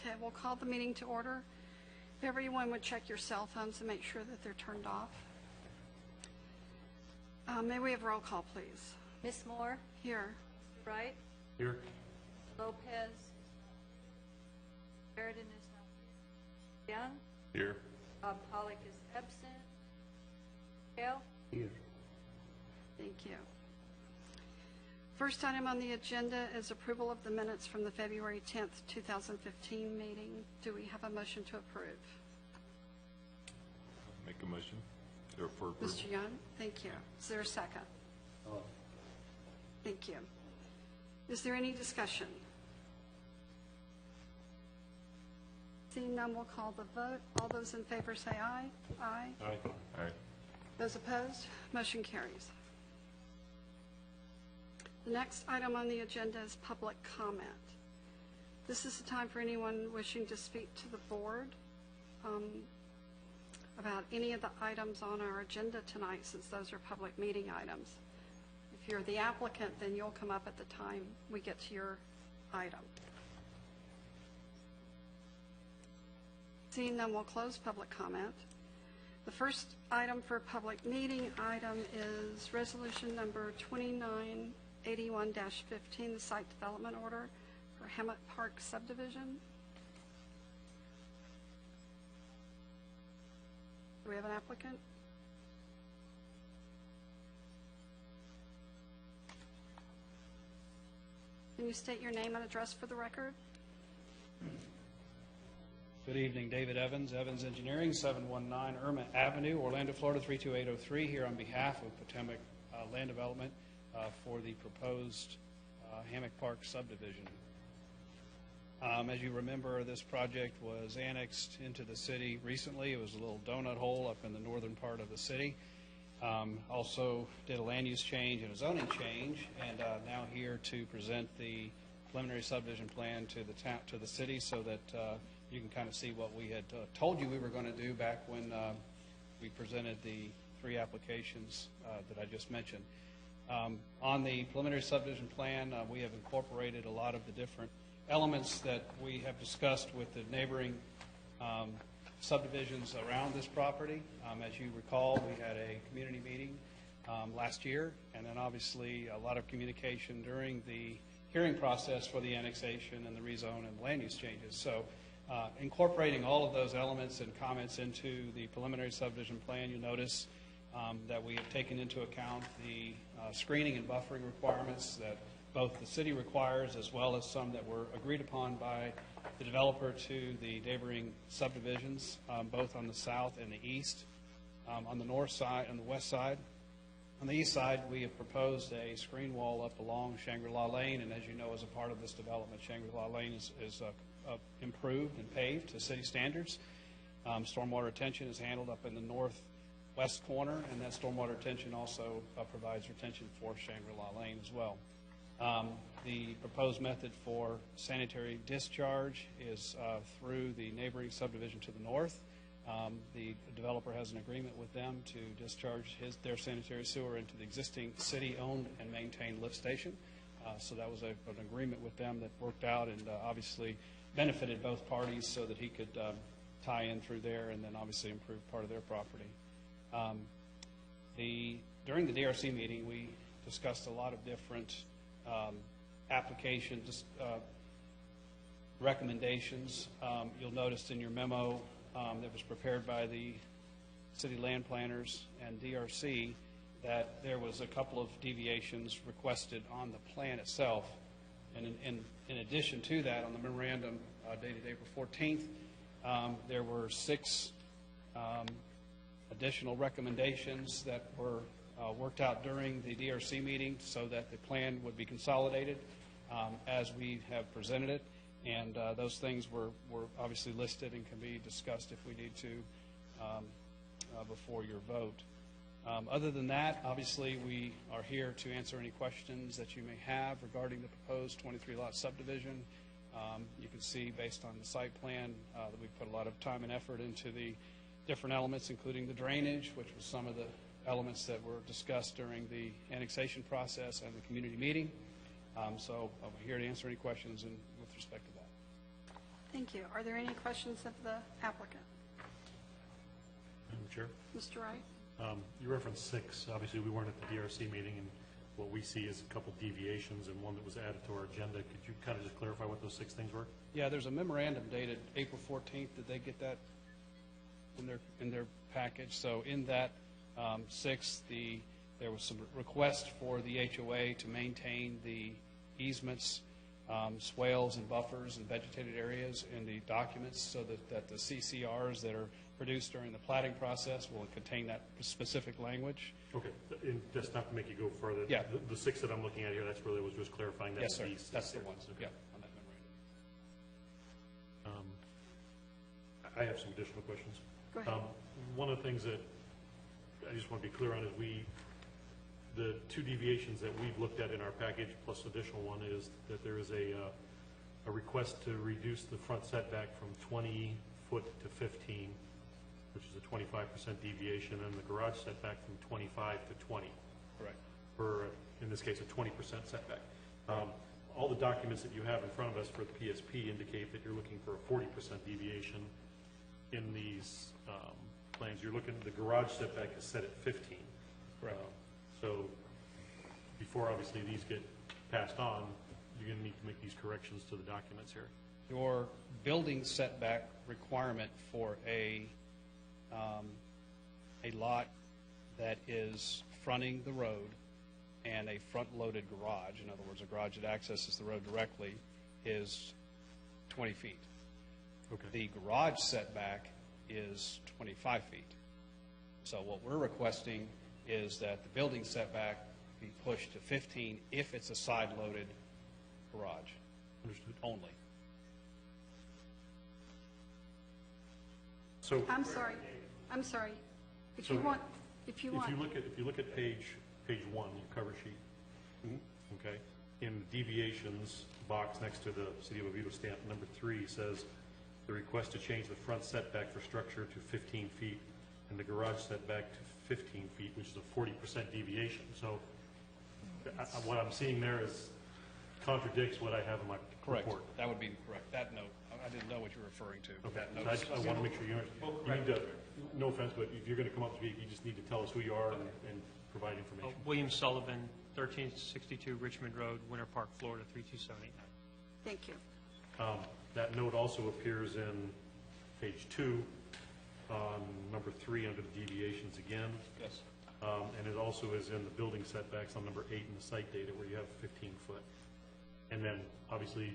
Okay, we'll call the meeting to order. If everyone would check your cell phones and make sure that they're turned off. May we have roll call, please? Ms. Moore? Here. Mr. Wright? Here. Lopez? Sheridan is not here. Young? Here. Bob Pollock is absent. Hale? Here. Thank you. First item on the agenda is approval of the minutes from the February 10th, 2015 meeting. Do we have a motion to approve? Make a motion for approval. Mr. Young, thank you. Is there a second? Thank you. Is there any discussion? Seeing none, we'll call the vote. All those in favor say aye. Aye. Aye. Aye. Those opposed? Motion carries. The next item on the agenda is public comment. This is the time for anyone wishing to speak to the board about any of the items on our agenda tonight, since those are public meeting items. If you're the applicant, then you'll come up at the time we get to your item. Seeing none, we'll close public comment. The first item for public meeting item is resolution number 2981-15, the site development order for Hammock Park subdivision. Do we have an applicant? Can you state your name and address for the record? Good evening, David Evans, Evans Engineering, 719 Irma Avenue, Orlando, Florida, 32803, here on behalf of Potomac Land Development for the proposed Hammock Park subdivision. As you remember, this project was annexed into the city recently. It was a little donut hole up in the northern part of the city. Also did a land use change and a zoning change, and now here to present the preliminary subdivision plan to the city so that you can kind of see what we had told you we were going to do back when we presented the three applications that I just mentioned. On the preliminary subdivision plan, we have incorporated a lot of the different elements that we have discussed with the neighboring subdivisions around this property. As you recall, we had a community meeting last year, and then obviously a lot of communication during the hearing process for the annexation and the rezone and land use changes. So incorporating all of those elements and comments into the preliminary subdivision plan, you'll notice that we have taken into account the screening and buffering requirements that both the city requires, as well as some that were agreed upon by the developer to the neighboring subdivisions, both on the south and the east. On the north side and the west side. On the east side, we have proposed a screen wall up along Shangri-La Lane, and as you know, as a part of this development, Shangri-La Lane is improved and paved to city standards. Stormwater retention is handled up in the northwest corner, and that stormwater retention also provides retention for Shangri-La Lane as well. The proposed method for sanitary discharge is through the neighboring subdivision to the north. The developer has an agreement with them to discharge their sanitary sewer into the existing city-owned and maintained lift station. So that was an agreement with them that worked out and obviously benefited both parties so that he could tie in through there and then obviously improve part of their property. During the DRC meeting, we discussed a lot of different applications, recommendations. You'll notice in your memo that was prepared by the city land planners and DRC that there was a couple of deviations requested on the plan itself. And in addition to that, on the memorandum dated April 14th, there were 6 additional recommendations that were worked out during the DRC meeting so that the plan would be consolidated as we have presented it. And those things were obviously listed and can be discussed if we need to before your vote. Other than that, obviously, we are here to answer any questions that you may have regarding the proposed 23-lot subdivision. You can see, based on the site plan, that we've put a lot of time and effort into the different elements, including the drainage, which was some of the elements that were discussed during the annexation process and the community meeting. So I'm here to answer any questions with respect to that. Thank you. Are there any questions of the applicant? Madam Chair, Mr. Wright? you referenced 6. Obviously, we weren't at the DRC meeting, and what we see is a couple deviations and one that was added to our agenda. Could you kind of just clarify what those 6 things were? Yeah, there's a memorandum dated April 14th. Did they get that in their package? So in that 6, there was some request for the HOA to maintain the easements, swales and buffers and vegetated areas in the documents so that the CCRs that are produced during the platting process will contain that specific language. Okay, and just not to make you go further. Yeah. The 6 that I'm looking at here, that's really was just clarifying that. Yes, sir. these That's the areas. ones. Okay. Yeah, on that memorandum. I have some additional questions. Go ahead. One of the things that I just want to be clear on is the 2 deviations that we've looked at in our package, plus additional one, is that there is a request to reduce the front setback from 20 foot to 15, which is a 25% deviation, and the garage setback from 25 to 20. Correct. For, in this case, a 20% setback. All the documents that you have in front of us for the PSP indicate that you're looking for a 40% deviation in these plans. You're looking, the garage setback is set at 15. Correct. So before, obviously, these get passed on, you're going to need to make these corrections to the documents here. Your building setback requirement for a lot that is fronting the road and a front-loaded garage, in other words, a garage that accesses the road directly, is 20 feet. Okay. The garage setback is 25 feet. So what we're requesting is that the building setback be pushed to 15 if it's a side-loaded garage. Understood. Only. So I'm sorry. If So you want, if you look at page 1, your cover sheet, okay, in the deviations box next to the City of Oviedo stamp, number 3 says the request to change the front setback for structure to 15 feet and the garage setback to 15 feet, which is a 40% deviation. So what I'm seeing there is contradicts what I have in my Correct. report. That would be correct. That note, I didn't know what you were referring to. Okay, That so note. I want to make sure you need to, no offense, but if you're going to come up to speak, you just need to tell us who you are and provide information. William Sullivan, 1362 Richmond Road, Winter Park, Florida, 32789. thank you. That note also appears in page 2, on number 3 under the deviations again. Yes. And it also is in the building setbacks on number 8 in the site data where you have 15 foot. And then, obviously,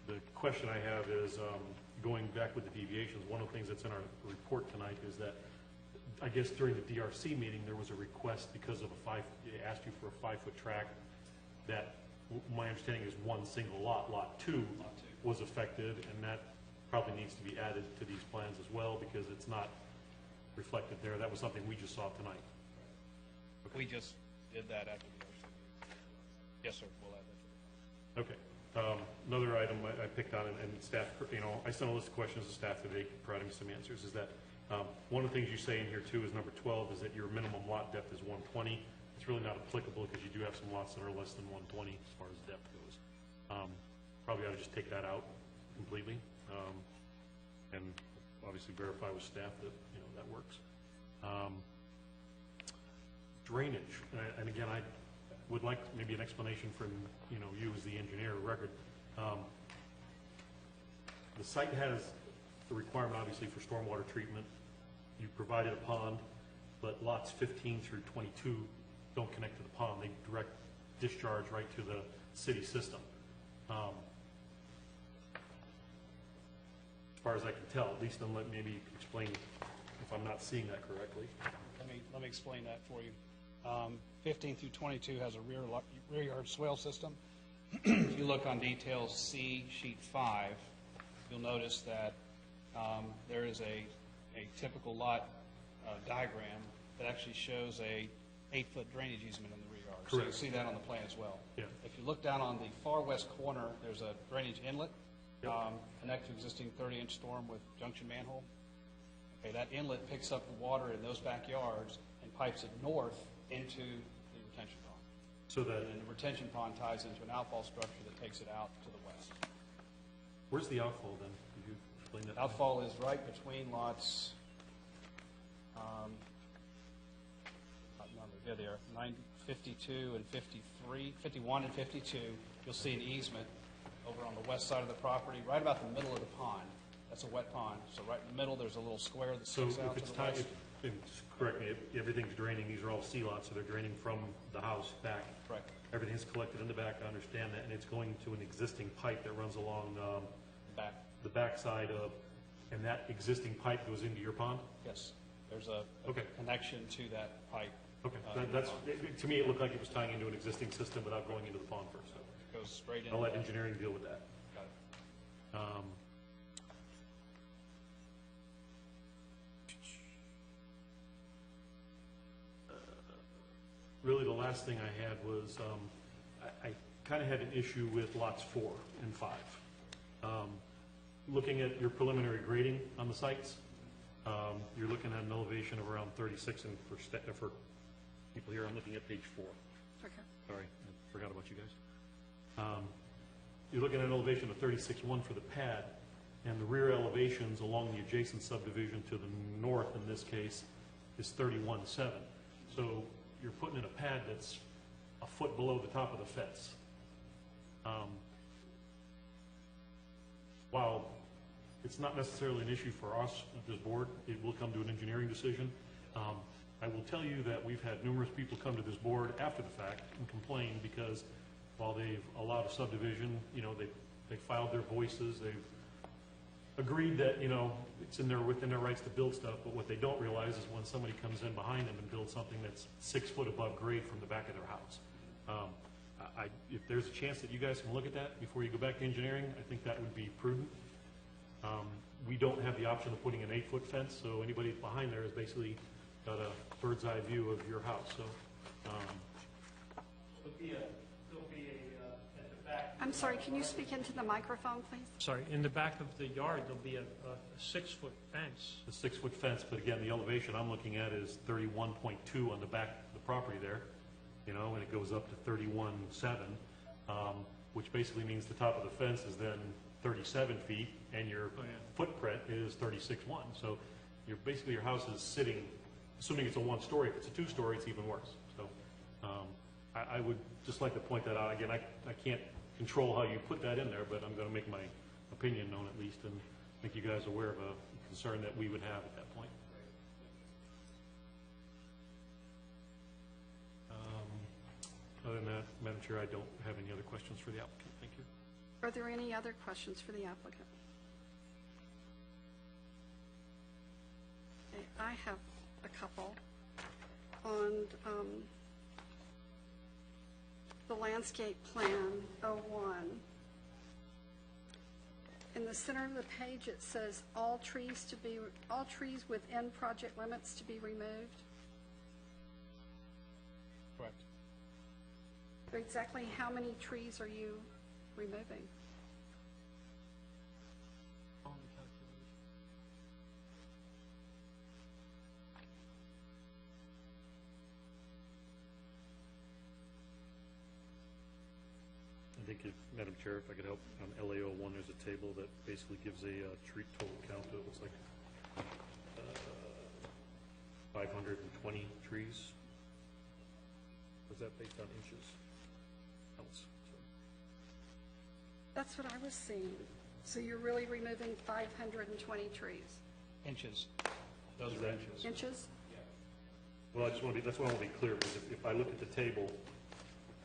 the question I have is, going back with the deviations, one of the things that's in our report tonight is that, I guess during the DRC meeting, there was a request because of they asked you for a 5-foot track that, my understanding is one single lot, lot 2, was affected, and that probably needs to be added to these plans as well because it's not reflected there. That was something we just saw tonight. We just did that after the DRC. Yes, sir. We'll add that to the. Okay. Another item I picked on, and staff, I sent a list of questions to staff today providing some answers, is that one of the things you say in here too is number 12 is that your minimum lot depth is 120. It's really not applicable because you do have some lots that are less than 120 as far as depth goes. Probably ought to just take that out completely, and obviously verify with staff that that works. Drainage, and again, I would like maybe an explanation from you as the engineer of record. The site has the requirement obviously for stormwater treatment. You provided a pond, but lots 15 through 22 don't connect to the pond. They direct discharge right to the city system. As far as I can tell, at least, let maybe explain if I'm not seeing that correctly. Let me explain that for you. 15 through 22 has a rear yard swale system. If you look on details C, sheet 5, you'll notice that there is a typical lot diagram that actually shows a 8-foot drainage easement in the rear yard. So Correct. you see that on the plan as well. Yeah. If you look down on the far west corner, there's a drainage inlet, Yep. connect to existing 30-inch storm with junction manhole. Okay, that inlet picks up the water in those backyards and pipes it north into the retention pond. So that, And the retention pond ties into an outfall structure that takes it out to the west. Where's the outfall then? Could you explain that? Outfall is right between lots, what number, there they are, 52 and 53, 51 and 52. You'll see an easement over on the west side of the property, right about the middle of the pond. That's a wet pond, so right in the middle, there's a little square that So sticks out if to it's the west. correct me, if everything's draining, these are all C lots, so they're draining from the house back. Correct. Everything's collected in the back, I understand that, and it's going to an existing pipe that runs along Back, the backside of, and that existing pipe goes into your pond? yes. There's a Okay. connection to that pipe. Okay, in the that's, pond. to me, it looked like it was tying into an existing system without going into the pond first, so It goes straight into I'll let that. engineering deal with that. Got it. Really, the last thing I had was, I kind of had an issue with lots 4 and 5. Looking at your preliminary grading on the sites, you're looking at an elevation of around 36, and for people here, I'm looking at page 4. Okay. Sorry, I forgot about you guys. You're looking at an elevation of 36.1 for the pad, and the rear elevations along the adjacent subdivision to the north, in this case, is 31.7. So you're putting in a pad that's a foot below the top of the fence. While it's not necessarily an issue for us at this board, it will come to an engineering decision. I will tell you that we've had numerous people come to this board after the fact and complain because while they've allowed a subdivision, they filed their voices, they've agreed that, it's within their rights to build stuff, but what they don't realize is when somebody comes in behind them and builds something that's 6 foot above grade from the back of their house. If there's a chance that you guys can look at that before you go back to engineering, I think that would be prudent. We don't have the option of putting an 8-foot fence, so anybody behind there has basically got a bird's eye view of your house, so. There'll be at the back. I'm sorry, can you speak into the microphone, please? Sorry, in the back of the yard, there'll be a 6-foot fence. The 6-foot fence, but again, the elevation I'm looking at is 31.2 on the back of the property there, and it goes up to 31.7, which basically means the top of the fence is then 37 feet, and your footprint is 36.1. So your house is sitting, assuming it's a 1-story. If it's a 2-story, it's even worse. So I would just like to point that out. Again, I can't control how you put that in there, but I'm going to make my opinion known at least and make you guys aware of a concern that we would have at that point. Other than that, Madam Chair, I don't have any other questions for the applicant. Thank you. Are there any other questions for the applicant? Okay, I have a couple on the landscape plan 01. In the center of the page, it says all trees within project limits to be removed. Correct. So exactly how many trees are you removing? I think, Madam Chair, if I could help, on LAO 1, there's a table that basically gives a tree total count of, it looks like 520 trees. Was that based on inches? That's what I was seeing. So you're really removing 520 trees? Inches. Those are inches. Inches? Well, that's why I want to be clear, because if I look at the table,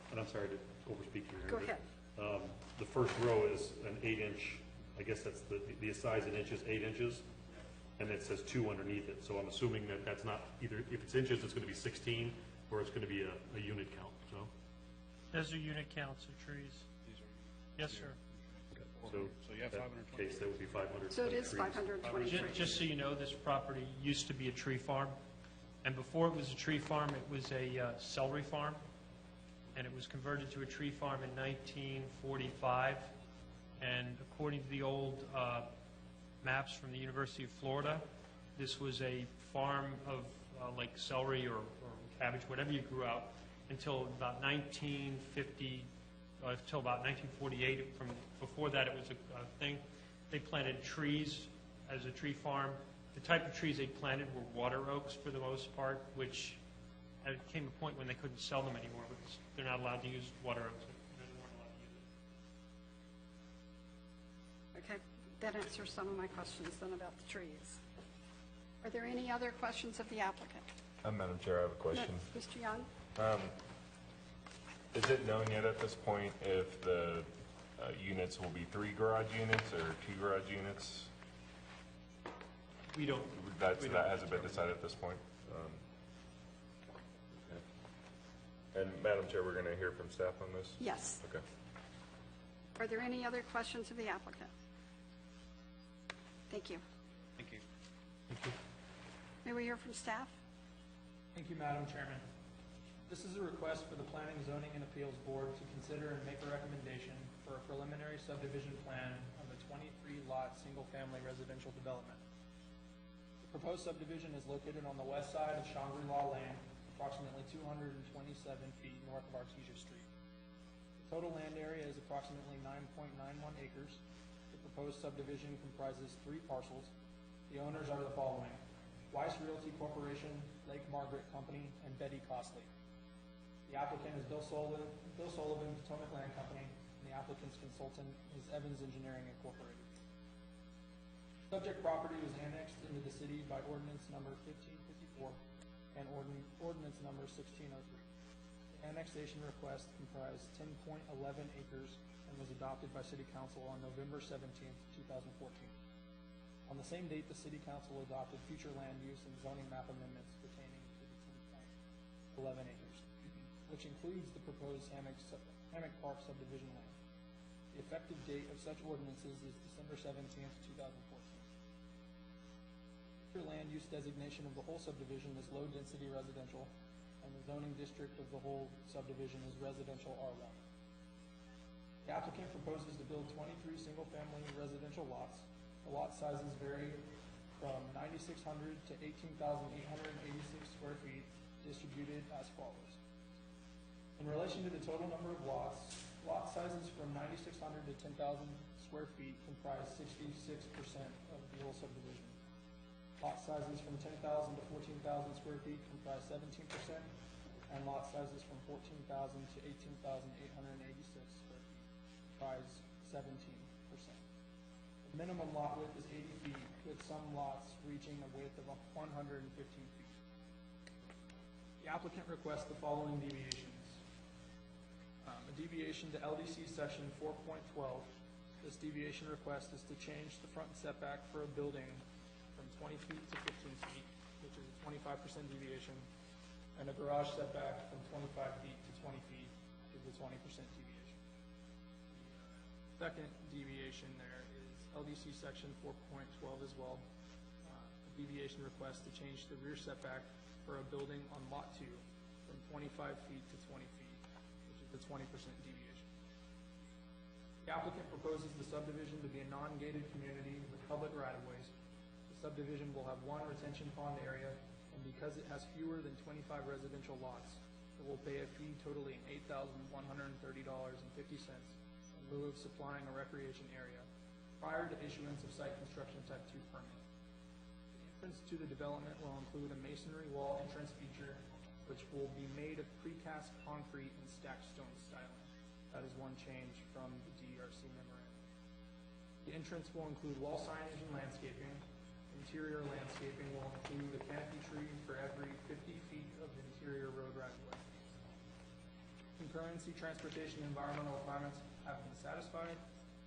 and I'm sorry to overspeak you here. Go but, ahead. The first row is an 8-inch, I guess that's the size in inches, 8 inches, and it says 2 underneath it. So I'm assuming that that's not either, if it's inches, it's going to be 16, or it's going to be a unit count, so. Those are unit counts of trees. Yes, sir. So you have that 520. case, that would be 500. So it is trees. 520 trees. Just so you know, this property used to be a tree farm, and before it was a tree farm, it was a celery farm, and it was converted to a tree farm in 1945, and according to the old maps from the University of Florida, this was a farm of like celery or cabbage, whatever you grew out, until about 1950, until about 1948. From before that, it was a thing. They planted trees as a tree farm. The type of trees they planted were water oaks for the most part, which came a point when they couldn't sell them anymore because they're not allowed to use water oaks. They weren't allowed to use it. Okay, that answers some of my questions then about the trees. Are there any other questions of the applicant? Madam Chair, I have a question. No, Mr. Young? Is it known yet at this point if the units will be 3 garage units or 2 garage units? We don't. That we don't hasn't been decided at this point? Okay. And Madam Chair, we're going to hear from staff on this? Yes. Okay. Are there any other questions of the applicant? Thank you. Thank you. May we hear from staff? Thank you, Madam Chairman. This is a request for the Planning, Zoning, and Appeals Board to consider and make a recommendation for a preliminary subdivision plan of a 23-lot, single-family residential development. The proposed subdivision is located on the west side of Shangri-La Lane, approximately 227 feet north of Artesia Street. The total land area is approximately 9.91 acres. The proposed subdivision comprises 3 parcels. The owners are the following: Weiss Realty Corporation, Lake Margaret Company, and Betty Costley. The applicant is Bill Sullivan, Potomac Land Company, and the applicant's consultant is Evans Engineering Incorporated. Subject property was annexed into the city by ordinance number 1554 and ordinance number 1603. The annexation request comprised 10.11 acres and was adopted by City Council on November 17th, 2014. On the same date, the City Council adopted future land use and zoning map amendments pertaining to the 10.11 acres, which includes the proposed Hammock Park subdivision land. The effective date of such ordinances is December 17th, 2014. Future land use designation of the whole subdivision is low-density residential, and the zoning district of the whole subdivision is residential R1. The applicant proposes to build 23 single-family residential lots. The lot sizes vary from 9,600 to 18,886 square feet, distributed as follows. In relation to the total number of lots, lot sizes from 9,600 to 10,000 square feet comprise 66% of the whole subdivision. Lot sizes from 10,000 to 14,000 square feet comprise 17%, and lot sizes from 14,000 to 18,886 square feet comprise 17%. The minimum lot width is 80 feet, with some lots reaching a width of 115 feet. The applicant requests the following deviations. A deviation to LDC section 4.12. This deviation request is to change the front setback for a building from 20 feet to 15 feet, which is a 25% deviation, and a garage setback from 25 feet to 20 feet is a 20% deviation. Second deviation there is LDC section 4.12 as well. A deviation request to change the rear setback for a building on lot 2 from 25 feet to 20 feet, which is a 20% deviation. The applicant proposes the subdivision to be a non-gated community with public right-of-ways. The subdivision will have 1 retention pond area, and because it has fewer than 25 residential lots, it will pay a fee totaling $8,130.50 in lieu of supplying a recreation area prior to issuance of site construction type 2 permit. The entrance to the development will include a masonry wall entrance feature, which will be made of precast concrete and stacked stone styling. That is one change from the DRC memorandum. The entrance will include wall signage and landscaping. Interior landscaping will include a canopy tree for every 50 feet of the interior road right-of-way. Concurrency, transportation, and environmental requirements have been satisfied.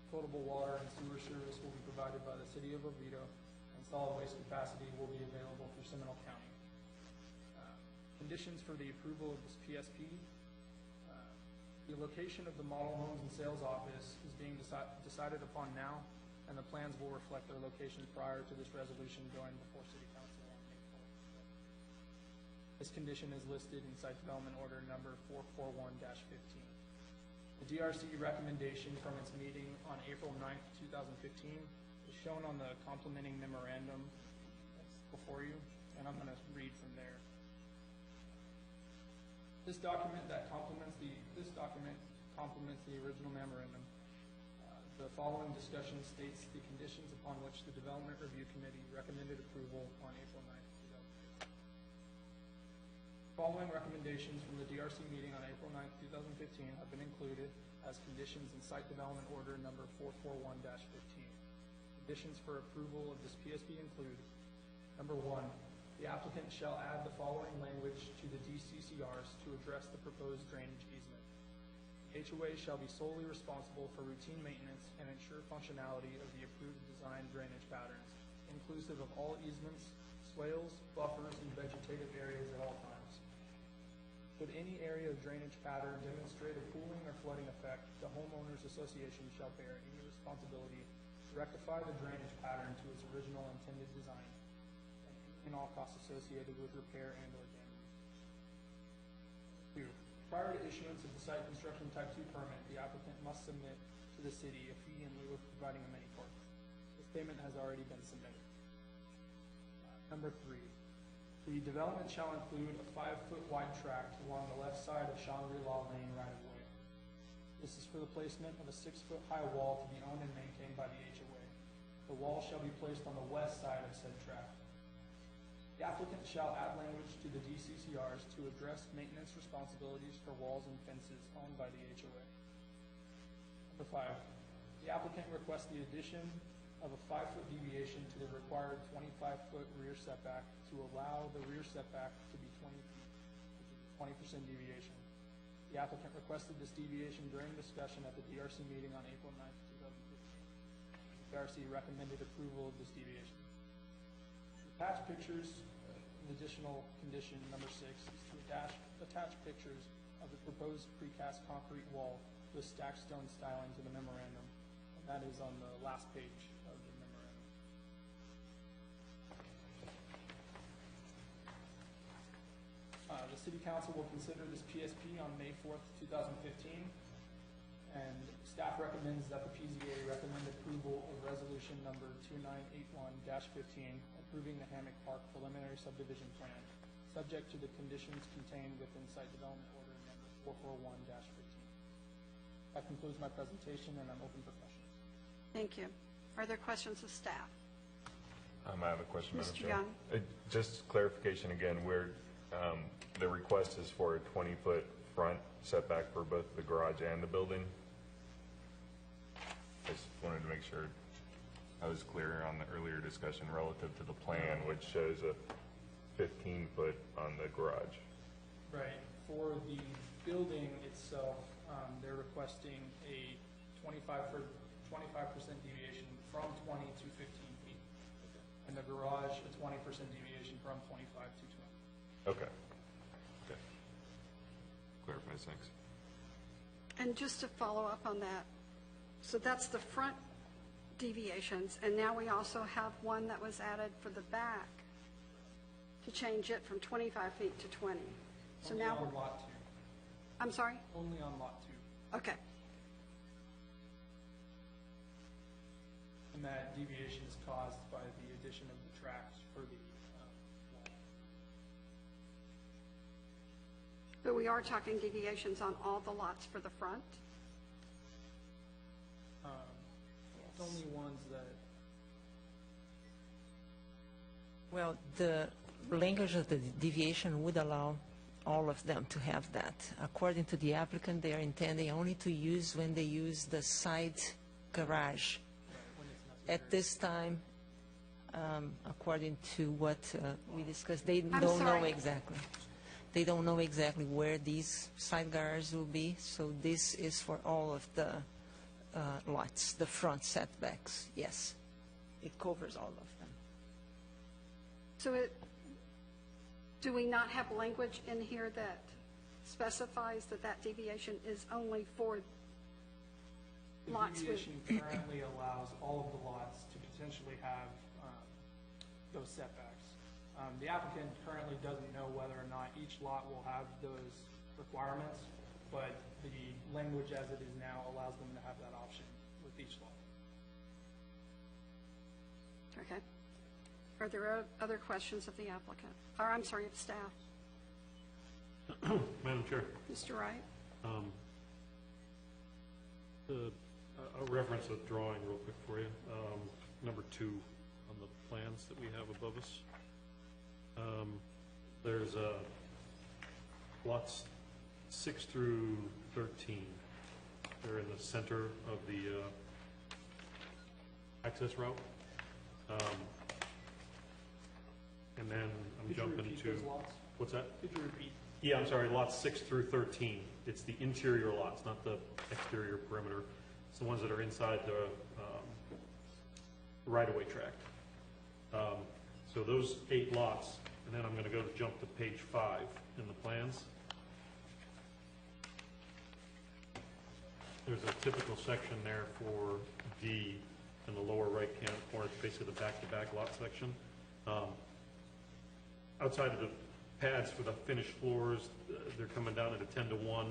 Potable water and sewer service will be provided by the City of Oviedo, and solid waste capacity will be available through Seminole County. Conditions for the approval of this PSP. The location of the model homes and sales office is being decided upon now, and the plans will reflect their location prior to this resolution going before City Council on May 4th. This condition is listed in Site Development Order number 441-15. The DRC recommendation from its meeting on April 9th, 2015 is shown on the complementing memorandum that's before you, and I'm going to read from there. This document complements the original memorandum. The following discussion states the conditions upon which the Development Review Committee recommended approval on April 9th, 2015. Following recommendations from the DRC meeting on April 9th, 2015 have been included as conditions in Site Development Order number 441-15. Conditions for approval of this PSP include: number 1, the applicant shall add the following language to the DCCRs to address the proposed drainage easement. The HOA shall be solely responsible for routine maintenance and ensure functionality of the approved design drainage patterns, inclusive of all easements, swales, buffers, and vegetative areas at all times. Should any area of drainage pattern demonstrate a pooling or flooding effect, the homeowners association shall bear any responsibility to rectify the drainage pattern to its original intended design, and all costs associated with repair and/or damage. 2. Prior to issuance of the site construction type 2 permit, the applicant must submit to the city a fee in lieu of providing a mini park. This payment has already been submitted. Number 3, the development shall include a 5-foot wide tract along the left side of Shangri-La Lane right-of-way. This is for the placement of a 6-foot high wall to be owned and maintained by the HOA. The wall shall be placed on the west side of said tract. The applicant shall add language to the DCCRs to address maintenance responsibilities for walls and fences owned by the HOA. Number 5, the applicant requests the addition of a 5-foot deviation to the required 25-foot rear setback to allow the rear setback to be 20 feet, which is a 20% deviation. The applicant requested this deviation during discussion at the DRC meeting on April 9th, 2015. The DRC recommended approval of this deviation. Attached pictures, an additional condition, number 6, is to attach pictures of the proposed precast concrete wall with stacked stone styling to the memorandum, and that is on the last page of the memorandum. The City Council will consider this PSP on May 4th, 2015, and staff recommends that the PZA recommend approval of resolution number 2981-15, approving the Hammock Park preliminary subdivision plan, subject to the conditions contained within Site Development Order number 441-15. That concludes my presentation, and I'm open for questions. Thank you. Are there questions of staff? I have a question, Madam Mr. Chair. Young. Just clarification again, where the request is for a 20-foot front setback for both the garage and the building. I just wanted to make sure I was clear on the earlier discussion relative to the plan, which shows a 15-foot on the garage. Right. For the building itself, they're requesting a 25% deviation from 20 to 15 feet. And the garage, a 20% deviation from 25 to 20. Okay. Okay. Clarifies things. And just to follow up on that, so that's the front deviations, and now we also have one that was added for the back to change it from 25 feet to 20. So Only now on we're, lot 2. I'm sorry? Only on lot 2. Okay. And that deviation is caused by the addition of the tracks for the wall. But we are talking deviations on all the lots for the front? It's only ones that, Well, the language of the deviation would allow all of them to have that. According to the applicant, they are intending only to use when they use the side garage. when it's necessary. At this time, according to what we discussed, they I'm don't know sorry. exactly. They don't know exactly where these side garages will be, so this is for all of the lots, the front setbacks, yes. It covers all of them. So do we not have language in here that specifies that that deviation is only for The lots with? deviation currently allows all of the lots to potentially have those setbacks. The applicant currently doesn't know whether or not each lot will have those requirements, but the language as it is now allows them to have that option with each lot. Okay. Are there other questions of the applicant? Or, I'm sorry, of staff? Madam Chair, Mr. Wright? I'll reference a drawing real quick for you. Number 2 on the plans that we have above us. There's lots 6 through 13. They're in the center of the access route. And then I'm Could you jumping repeat to, those lots? what's that? Could you repeat? Yeah, I'm sorry, lots 6 through 13. It's the interior lots, not the exterior perimeter. It's the ones that are inside the right-of-way tract. So those 8 lots, and then I'm going to go to jump to page 5 in the plans. There's a typical section there for D in the lower right-hand corner. It's basically the back-to-back lot section. Outside of the pads for the finished floors, they're coming down at a 10-to-1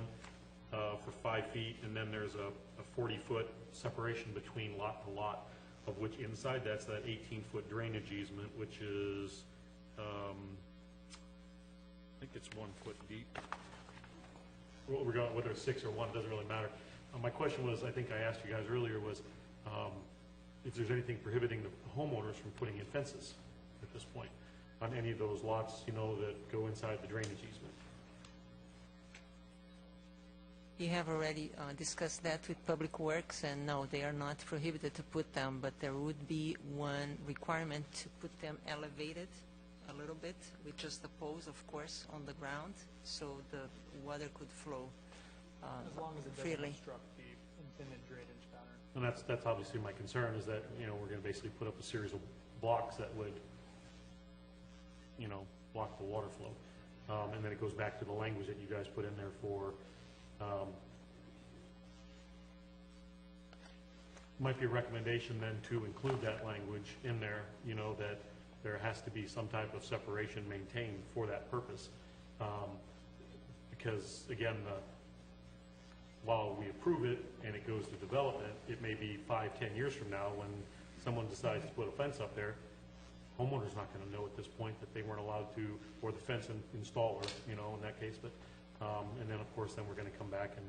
for 5 feet, and then there's a 40-foot separation between lot to lot, of which inside that's that 18-foot drainage easement, which is, I think it's 1 foot deep. Whether it's 6 or 1, doesn't really matter. My question was, I think I asked you guys earlier, was if there's anything prohibiting the homeowners from putting in fences at this point on any of those lots, you know, that go inside the drainage easement. You have already discussed that with Public Works, and no, they are not prohibited to put them, but there would be one requirement to put them elevated a little bit, with just a post, of course, on the ground, so the water could flow As long as it doesn't freely. obstruct the intended drainage pattern. And that's obviously my concern, is that, you know, we're going to basically put up a series of blocks that would, you know, block the water flow. And then it goes back to the language that you guys put in there for, might be a recommendation then to include that language in there, you know, that there has to be some type of separation maintained for that purpose. Because, again, while we approve it and it goes to development, it may be 5-10 years from now when someone decides to put a fence up there, homeowner's not gonna know at this point that they weren't allowed to, or the fence installer, you know, in that case, but, and then, of course, then we're gonna come back and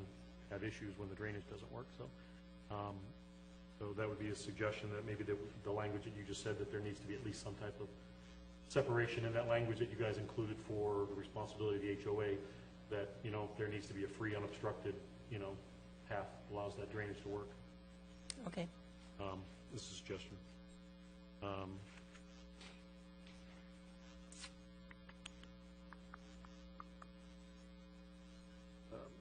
have issues when the drainage doesn't work, so. So that would be a suggestion, that maybe the language that you just said, that there needs to be at least some type of separation in that language that you guys included for the responsibility of the HOA, that, you know, there needs to be a free, unobstructed, you know, path allows that drainage to work. Okay. This is a suggestion.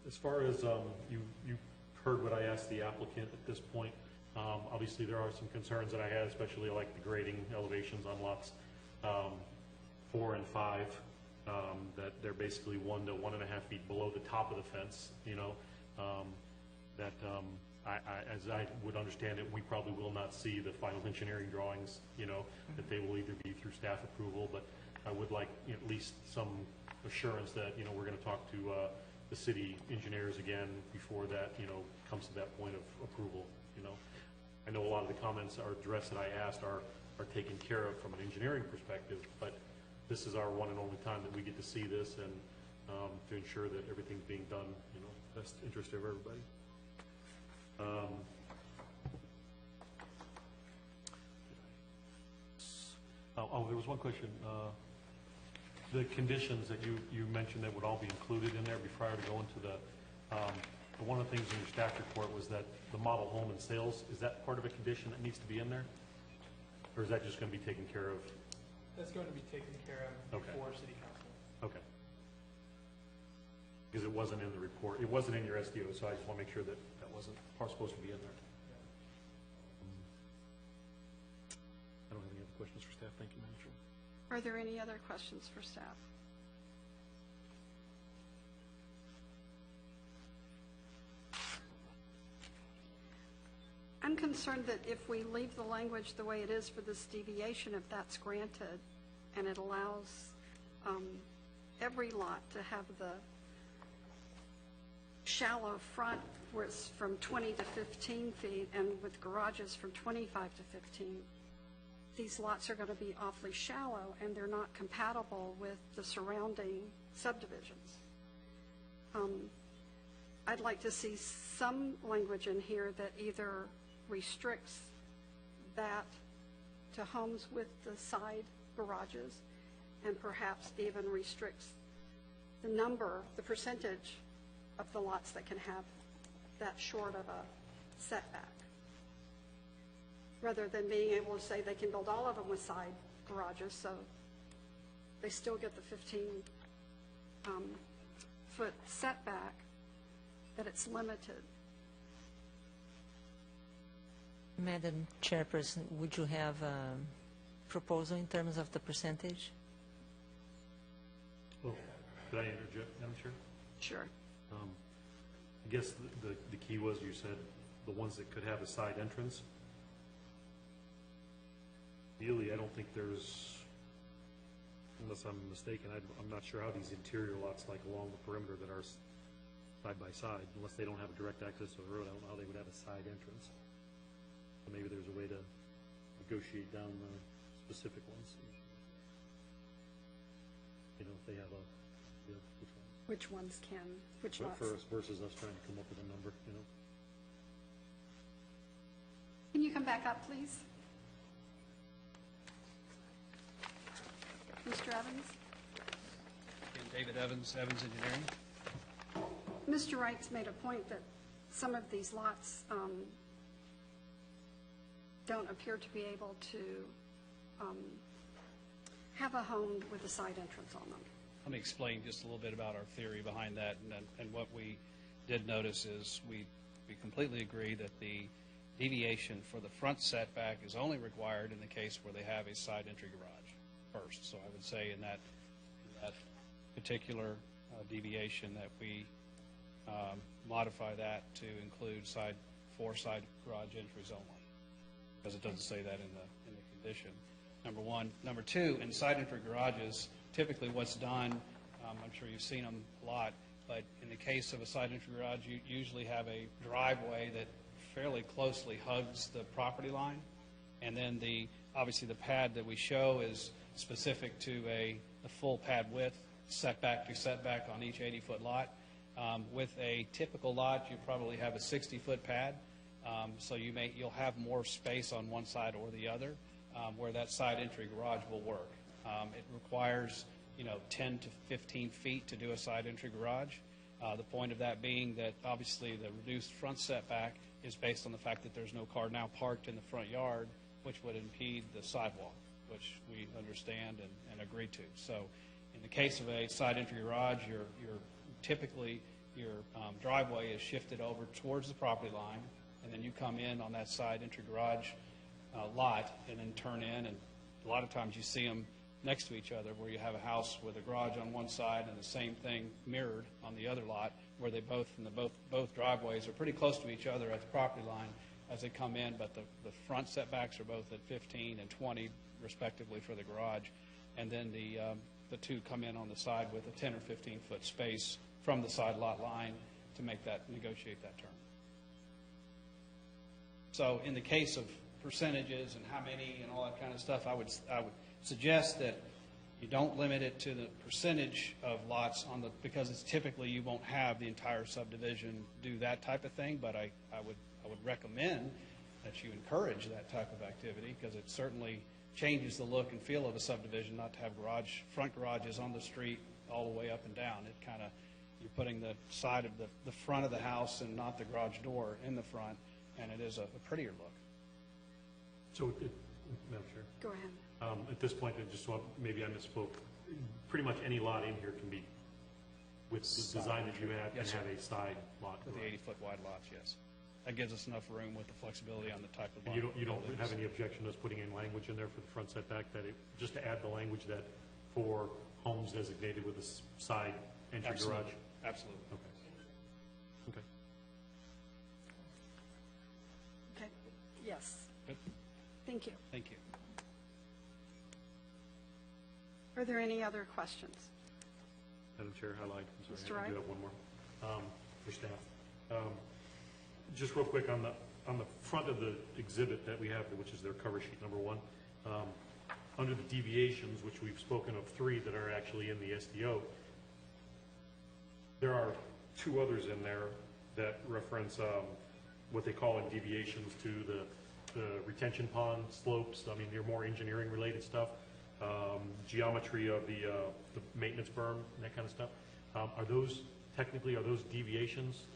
As far as you heard what I asked the applicant at this point, obviously there are some concerns that I had, especially like the grading elevations on lots 4 and 5, that they're basically 1 to 1.5 feet below the top of the fence, you know, that as I would understand it, we probably will not see the final engineering drawings, you know, that they will either be through staff approval, but I would like at least some assurance that, you know, we're going to talk to the city engineers again before that, you know, comes to that point of approval, you know. I know a lot of the comments or address that I asked are taken care of from an engineering perspective, but this is our one and only time that we get to see this, and to ensure that everything's being done, you know, best interest of everybody. There was one question. The conditions that you mentioned that would all be included in there prior to going to the, one of the things in your staff report was that the model home and sales, is that part of a condition that needs to be in there? Or is that just going to be taken care of? That's going to be taken care of Okay. before city council. Okay. Because it wasn't in the report, it wasn't in your SDO, so I just want to make sure that that wasn't supposed to be in there. I don't have any other questions for staff. Thank you, Madam Chair. Are there any other questions for staff? I'm concerned that if we leave the language the way it is for this deviation, if that's granted, and it allows every lot to have the shallow front where it's from 20 to 15 feet, and with garages from 25 to 15, these lots are going to be awfully shallow, and they're not compatible with the surrounding subdivisions. I'd like to see some language in here that either restricts that to homes with the side garages, and perhaps even restricts the number, the percentage of the lots that can have that short of a setback, rather than being able to say they can build all of them with side garages, so they still get the 15-foot setback, that it's limited. Madam Chairperson, would you have a proposal in terms of the percentage? Well, could I interject, Madam Chair? Sure. I guess the key was, you said, the ones that could have a side entrance. Really, I don't think there's, unless I'm mistaken, I'm not sure how these interior lots like along the perimeter that are side by side, unless they don't have a direct access to the road, I don't know how they would have a side entrance. So maybe there's a way to negotiate down the specific ones. You know, if they have a, yeah, which ones? Which lots? For us versus us trying to come up with a number, you know. Can you come back up, please? Mr. Evans? Again, David Evans, Evans Engineering. Mr. Wright's made a point that some of these lots don't appear to be able to have a home with a side entrance on them. Let me explain just a little bit about our theory behind that, and what we did notice is we completely agree that the deviation for the front setback is only required in the case where they have a side entry garage first. So I would say in that particular deviation that we modify that to include four side garage entries only, because it doesn't say that in the condition. Number one. Number two, in side entry garages, typically what's done, I'm sure you've seen them a lot, but in the case of a side entry garage, you usually have a driveway that fairly closely hugs the property line, and then obviously the pad that we show is specific to the full pad width, setback to setback on each 80-foot lot. With a typical lot, you probably have a 60-foot pad, so you'll have more space on one side or the other, where that side entry garage will work. It requires 10 to 15 feet to do a side entry garage. The point of that being that obviously the reduced front setback is based on the fact that there's no car now parked in the front yard, which would impede the sidewalk, which we understand and agree to. So in the case of a side entry garage, typically your driveway is shifted over towards the property line, and then you come in on that side entry garage lot and then turn in, and a lot of times you see them next to each other, where you have a house with a garage on one side and the same thing mirrored on the other lot, where they both driveways are pretty close to each other at the property line as they come in, but the front setbacks are both at 15 and 20 respectively for the garage, and then the two come in on the side with a 10 or 15 foot space from the side lot line to negotiate that term. So in the case of percentages and how many and all that kind of stuff, I would suggest that you don't limit it to the percentage of lots because it's typically you won't have the entire subdivision do that type of thing, but I would recommend that you encourage that type of activity, because it certainly changes the look and feel of a subdivision not to have front garages on the street all the way up and down. It kind of, you're putting the side of the front of the house and not the garage door in the front, and it is a prettier look. So, Madam Chair, Go ahead. at this point, maybe I misspoke. Pretty much any lot in here can be, with the design that you have, Yes, can sir. have a side lot. With the 80-foot wide lots, yes. That gives us enough room with the flexibility on the type of lot. And you don't buildings. have any objection to us putting in language in there for the front setback, just to add the language that for homes designated with a side entry Absolutely. garage? Absolutely. Okay. Okay. Yes. Good. Thank you. Thank you. Are there any other questions? Madam Chair, I lied. I'm Mr. sorry. I Wright? do have one more for staff. Just real quick, on the front of the exhibit that we have, which is their cover sheet number 1, under the deviations, which we've spoken of 3 that are actually in the SDO, there are 2 others in there that reference what they call in deviations to the retention pond slopes. I mean, they're more engineering related stuff, geometry of the maintenance berm and that kind of stuff. Are those deviations?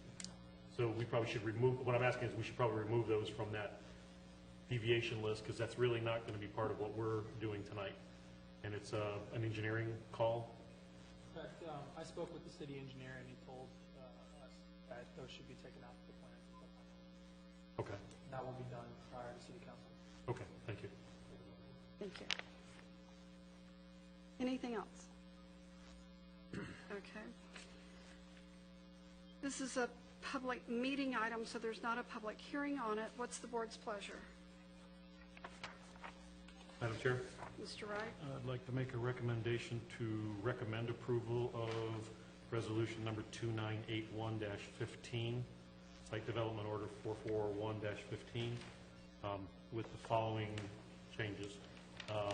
So we probably should remove, what I'm asking is we should probably remove those from that deviation list, because that's really not going to be part of what we're doing tonight. And it's an engineering call. Correct. I spoke with the city engineer, and he told us that those should be taken out of the plan. Okay. That will be done prior to city council. Okay, thank you. Thank you. Anything else? Okay. This is a public meeting item, so there's not a public hearing on it. What's the board's pleasure? Madam Chair? Mr. Wright? I'd like to make a recommendation to recommend approval of resolution number 2981-15, site development order 441-15, with the following changes. I'll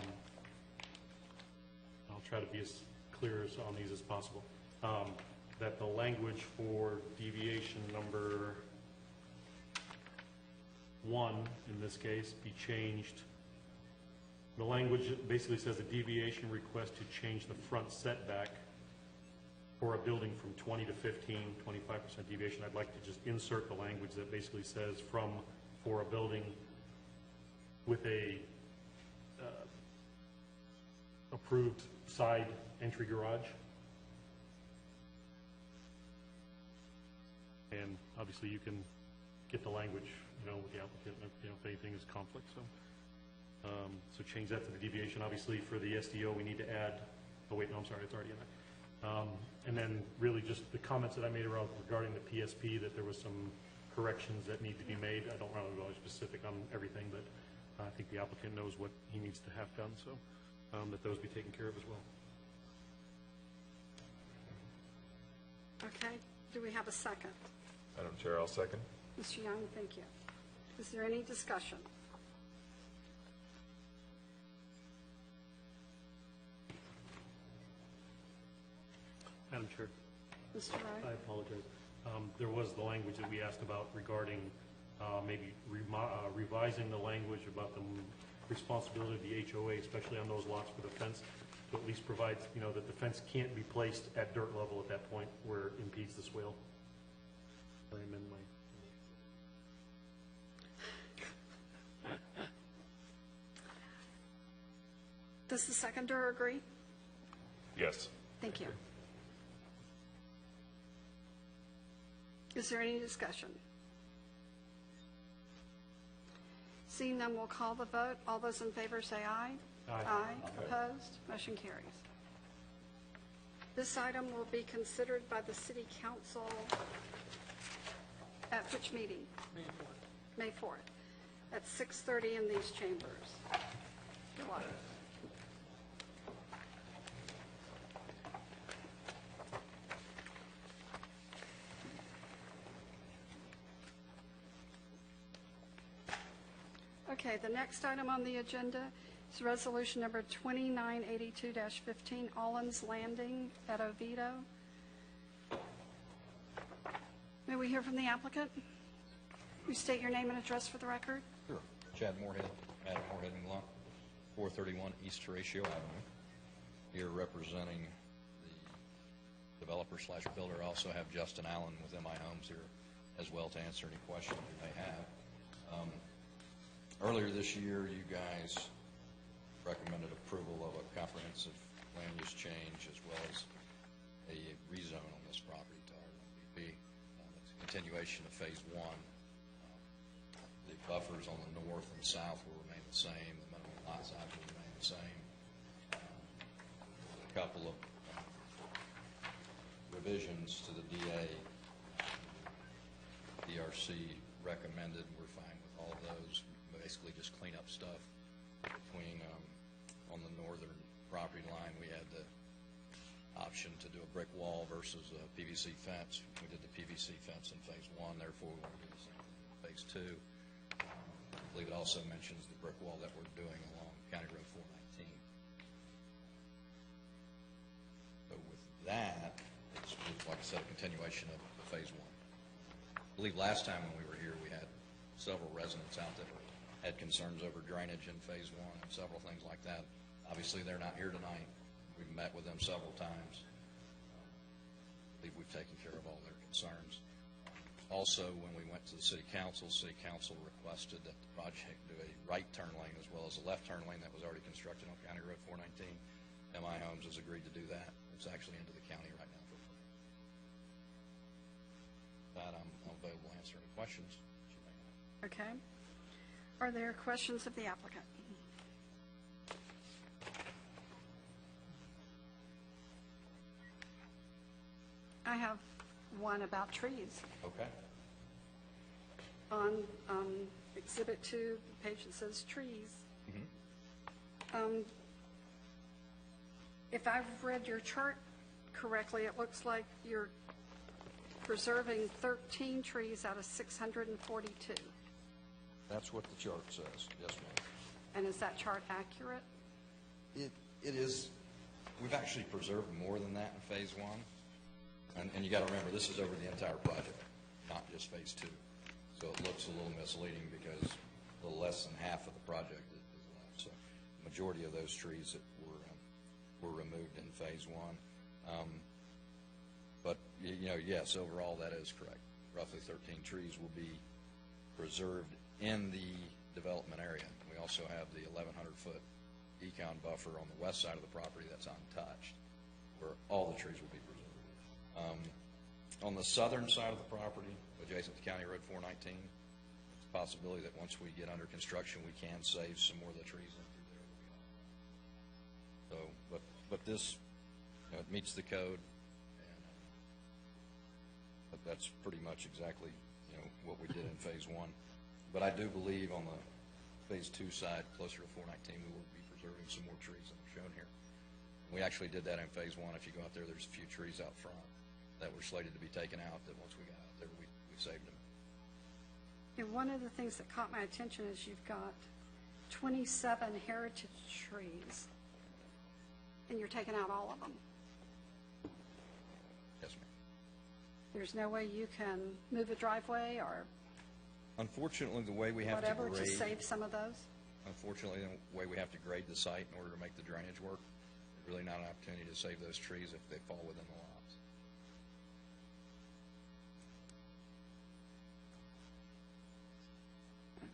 try to be as clear on these as possible. That the language for deviation number 1, in this case, be changed. The language basically says a deviation request to change the front setback for a building from 20 to 15, 25% deviation. I'd like to just insert the language that basically says for a building with a approved side entry garage. And obviously you can get the language, with the applicant, if anything is conflict, so. So change that to the deviation. Obviously, for the SDO, we need to add, oh wait, no, I'm sorry, it's already in there. And then really just the comments that I made regarding the PSP, that there was some corrections that need to be made. I don't want to go specific on everything, but I think the applicant knows what he needs to have done, so that those be taken care of as well. Okay. Do we have a second? Madam Chair, I'll second. Mr. Young, thank you. Is there any discussion? Madam Chair. Mr. Wright? I apologize. There was the language that we asked about regarding maybe revising the language about the responsibility of the HOA, especially on those lots for the fence, to at least provide, that the fence can't be placed at dirt level at that point where it impedes the swale. I amend my. Does the seconder agree? Yes. Thank you. Is there any discussion? Seeing none, we'll call the vote. All those in favor say aye. Aye. Aye. Opposed? Motion carries. This item will be considered by the City Council at which meeting? May 4th, at 6:30 in these chambers. You're welcome. Okay, the next item on the agenda is resolution number 2982-15, Allens Landing at Oviedo. May we hear from the applicant? Will you state your name and address for the record? Sure. Chad Moorhead, Adam Moorhead and Law, 431 East Horatio Avenue. Here representing the developer/builder. I also have Justin Allen with MI Homes here as well to answer any questions you may have. Earlier this year, you guys recommended approval of a comprehensive land use change as well as a rezone on this property to R1BP. It's a continuation of phase 1. The buffers on the north and south will remain the same. The minimum lot size will remain the same. A couple of revisions to the DA. DRC recommended. We're fine with all of those. Basically just clean up stuff between on the northern property line. We had the option to do a brick wall versus a PVC fence. We did the PVC fence in phase 1, therefore we want to do the same in phase 2. I believe it also mentions the brick wall that we're doing along County Road 419. So with that, it's like I said, a continuation of phase 1. believe last time when we were here, we had several residents out that had concerns over drainage in Phase 1 and several things like that. Obviously, they're not here tonight. We've met with them several times. I believe we've taken care of all their concerns. Also, when we went to the City Council requested that the project do a right turn lane as well as a left turn lane that was already constructed on County Road 419. MI Homes has agreed to do that. It's actually into the county right now. That I'm available to answer any questions. Okay. Are there questions of the applicant? I have one about trees. Okay. On Exhibit 2, page that says trees. If I've read your chart correctly, it looks like you're preserving 13 trees out of 642. That's what the chart says. Yes, ma'am. And is that chart accurate? It is, we've actually preserved more than that in Phase 1. And you got to remember, this is over the entire project, not just Phase 2. So it looks a little misleading because a little less than half of the project is left. So the majority of those trees that were removed in Phase 1. But, you know, yes, overall that is correct. Roughly 13 trees will be preserved in the development area. We also have the 1,100-foot econ buffer on the west side of the property that's untouched, where all the trees will be preserved. On the southern side of the property, adjacent to County Road 419, it's a possibility that once we get under construction, we can save some more of the trees in through there. So, but this, you know, it meets the code, and but that's pretty much exactly, you know, what we did in Phase 1. But I do believe on the Phase 2 side, closer to 419, we will be preserving some more trees than are shown here. We actually did that in Phase 1. If you go out there, there's a few trees out front that were slated to be taken out that once we got out there, we saved them. And one of the things that caught my attention is you've got 27 heritage trees, and you're taking out all of them. Yes, ma'am. There's no way you can move a driveway or Unfortunately, the way we have whatever to to grade, save some of those? unfortunately, the way we have to grade the site in order to make the drainage work, there's really not an opportunity to save those trees if they fall within the lots.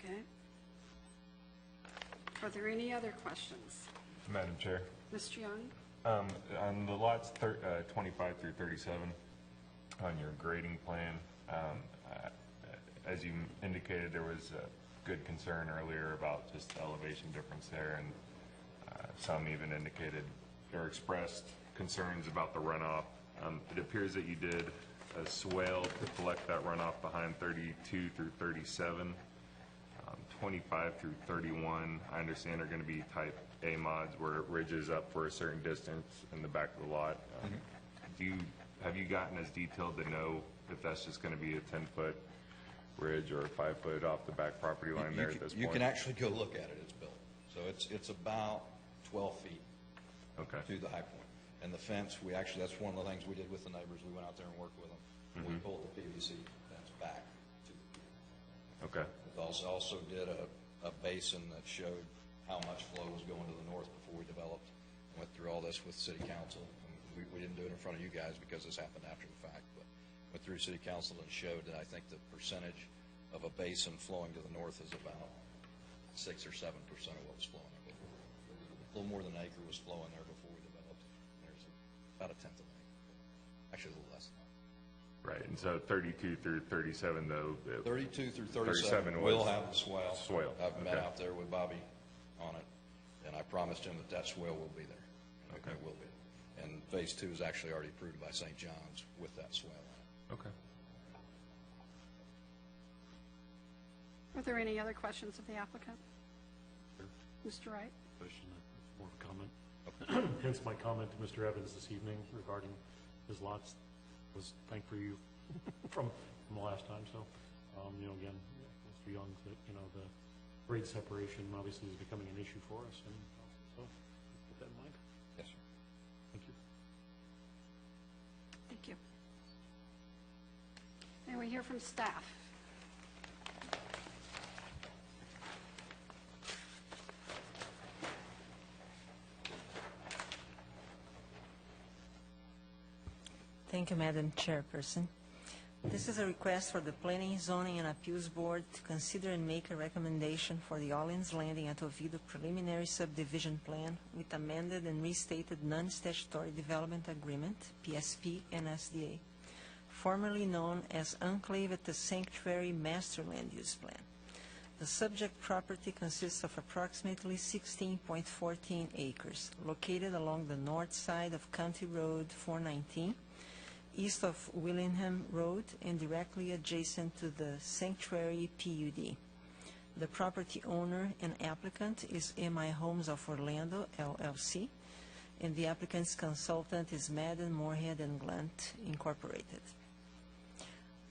Okay. Are there any other questions? Madam Chair, Mr. Young? on the lots 25 through 37, on your grading plan, as you indicated, there was a good concern earlier about just the elevation difference there, and some even indicated or expressed concerns about the runoff. It appears that you did a swale to collect that runoff behind 32 through 37. 25 through 31, I understand, are going to be type A mods where it ridges up for a certain distance in the back of the lot. Have you gotten as detailed to know if that's just going to be a 10-foot ridge or a 5-foot off the back property line there at this point? You can actually go look at it. It's built. So it's about 12 feet to the high point. And the fence, that's one of the things we did with the neighbors. We went out there and worked with them. We pulled the PVC fence back to the field. Okay. We also did a basin that showed how much flow was going to the north before we developed. Went through all this with City Council. We didn't do it in front of you guys because this happened after the fact, but went through City Council and showed that I think the percentage of a basin flowing to the north is about 6 or 7% of what was flowing there before. A little more than an acre was flowing there before we developed. There's about a tenth of an acre. Actually, a little less than that. Right, and so 32 through 37, though. 32 through 37 will have the swale. Swale. I've met Okay. out there with Bobby on it, and I promised him that swale will be there. Okay. It will be. And Phase 2 is actually already approved by St. John's with that swale on it. Okay. Are there any other questions of the applicant? Mr. Wright? Question, more of a comment. Hence my comment to Mr. Evans this evening regarding his lots. Was thank for you from the last time. So, again, Mr. Young, the grade separation obviously is becoming an issue for us, and so keep that in mind. Yes, sir. Thank you. Thank you. And we hear from staff? Thank you, Madam Chairperson. This is a request for the Planning, Zoning, and Appeals Board to consider and make a recommendation for the Orleans Landing at Oviedo Preliminary Subdivision Plan with amended and restated non-statutory development agreement, PSP and SDA, formerly known as Enclave at the Sanctuary Master Land Use Plan. The subject property consists of approximately 16.14 acres, located along the north side of County Road 419, east of Willingham Road and directly adjacent to the Sanctuary PUD. The property owner and applicant is MI Homes of Orlando, LLC, and the applicant's consultant is Madden, Moorhead and Glunt, Incorporated.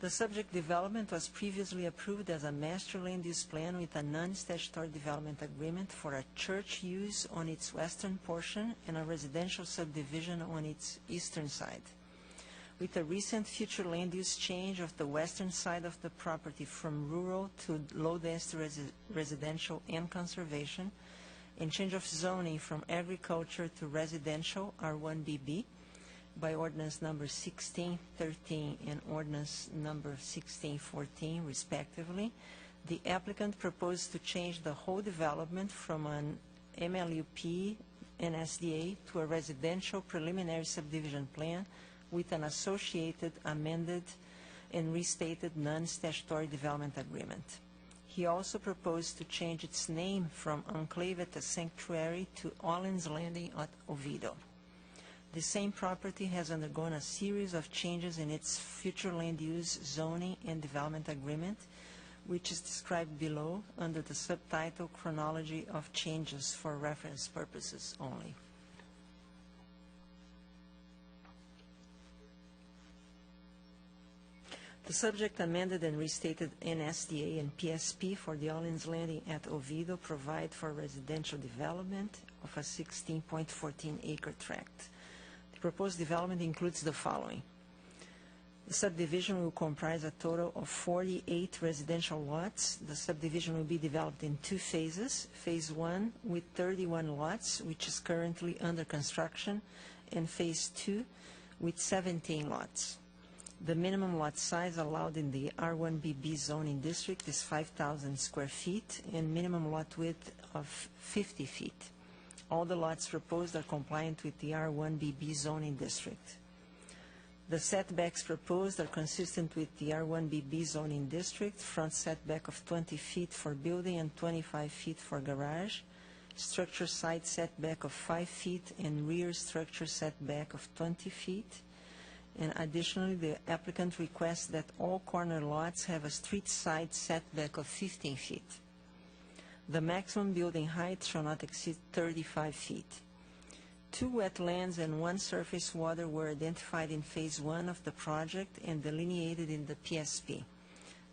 The subject development was previously approved as a master land use plan with a non-statutory development agreement for a church use on its western portion and a residential subdivision on its eastern side. With a recent future land use change of the western side of the property from rural to low-density residential and conservation, and change of zoning from agriculture to residential R1BB by ordinance number 1613 and ordinance number 1614 respectively, the applicant proposed to change the whole development from an MLUP and SDA to a residential preliminary subdivision plan with an associated amended and restated non-statutory development agreement. He also proposed to change its name from Enclave at the Sanctuary to Orleans Landing at Oviedo. The same property has undergone a series of changes in its future land use, zoning, and development agreement, which is described below under the subtitle Chronology of Changes for reference purposes only. The subject amended and restated NSDA and PSP for the Orleans Landing at Oviedo provide for residential development of a 16.14 acre tract. The proposed development includes the following. The subdivision will comprise a total of 48 residential lots. The subdivision will be developed in two phases. Phase 1 with 31 lots, which is currently under construction, and Phase 2 with 17 lots. The minimum lot size allowed in the R1BB zoning district is 5,000 square feet and minimum lot width of 50 feet. All the lots proposed are compliant with the R1BB zoning district. The setbacks proposed are consistent with the R1BB zoning district, front setback of 20 feet for building and 25 feet for garage, structure side setback of 5 feet and rear structure setback of 20 feet. And additionally, the applicant requests that all corner lots have a street side setback of 15 feet. The maximum building height shall not exceed 35 feet. 2 wetlands and 1 surface water were identified in Phase 1 of the project and delineated in the PSP.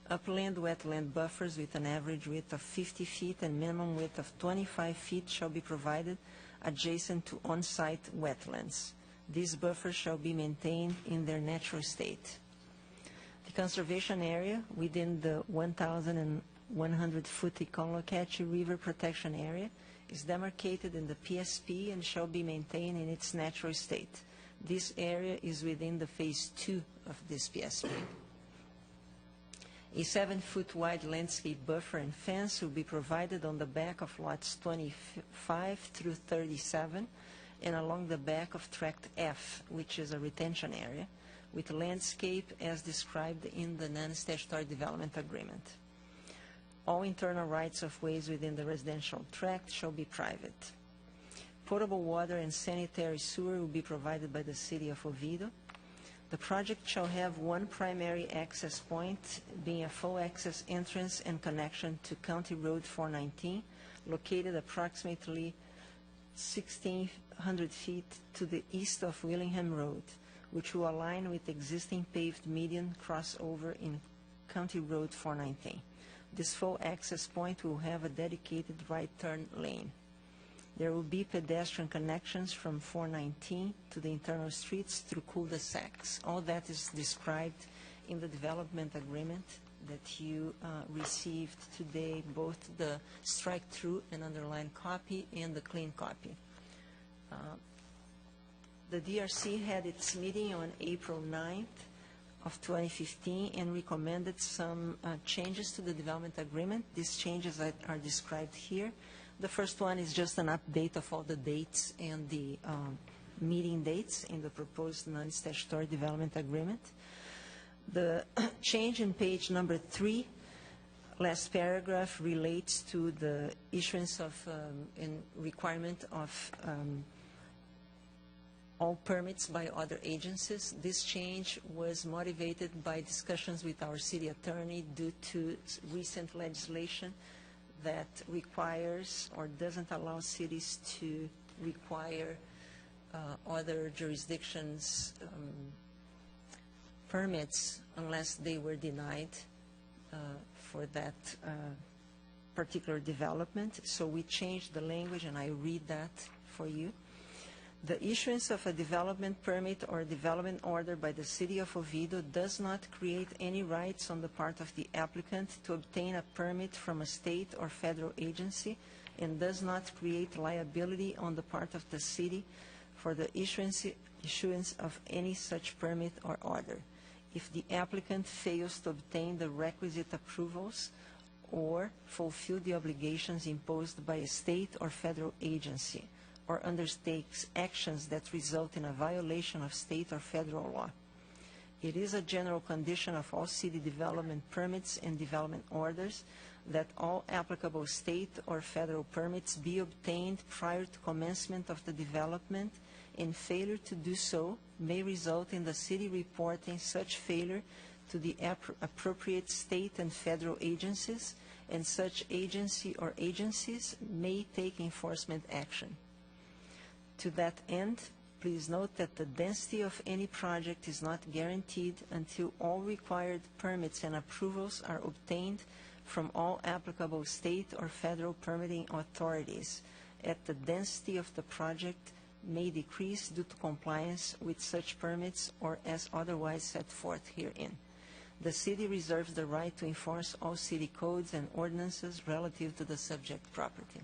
Upland wetland buffers with an average width of 50 feet and minimum width of 25 feet shall be provided adjacent to on-site wetlands. These buffers shall be maintained in their natural state. The conservation area within the 1,100-foot Econlocache River Protection Area is demarcated in the PSP and shall be maintained in its natural state. This area is within the Phase 2 of this PSP. A 7-foot wide landscape buffer and fence will be provided on the back of lots 25 through 37 and along the back of Tract F, which is a retention area, with landscape as described in the non-statutory development agreement. All internal rights of ways within the residential tract shall be private. Potable water and sanitary sewer will be provided by the City of Oviedo. The project shall have one primary access point, being a full access entrance and connection to County Road 419, located approximately 1,600 feet to the east of Willingham Road, which will align with existing paved median crossover in County Road 419. This full access point will have a dedicated right turn lane. There will be pedestrian connections from 419 to the internal streets through cul-de-sacs. All that is described in the development agreement that you received today, both the strike-through and underlined copy and the clean copy. The DRC had its meeting on April 9th of 2015 and recommended some changes to the development agreement. These changes are described here. The first one is just an update of all the dates and the meeting dates in the proposed non-statutory development agreement. The change in page number 3, last paragraph, relates to the issuance of and requirement of all permits by other agencies. This change was motivated by discussions with our city attorney due to recent legislation that requires or doesn't allow cities to require other jurisdictions' permits unless they were denied for that particular development. So we changed the language, and I read that for you. The issuance of a development permit or development order by the City of Oviedo does not create any rights on the part of the applicant to obtain a permit from a state or federal agency, and does not create liability on the part of the city for the issuance of any such permit or order if the applicant fails to obtain the requisite approvals or fulfill the obligations imposed by a state or federal agency, or undertakes actions that result in a violation of state or federal law. It is a general condition of all city development permits and development orders that all applicable state or federal permits be obtained prior to commencement of the development, and failure to do so may result in the city reporting such failure to the appropriate state and federal agencies, and such agency or agencies may take enforcement action. To that end, please note that the density of any project is not guaranteed until all required permits and approvals are obtained from all applicable state or federal permitting authorities. The density of the project may decrease due to compliance with such permits or as otherwise set forth herein. The city reserves the right to enforce all city codes and ordinances relative to the subject property.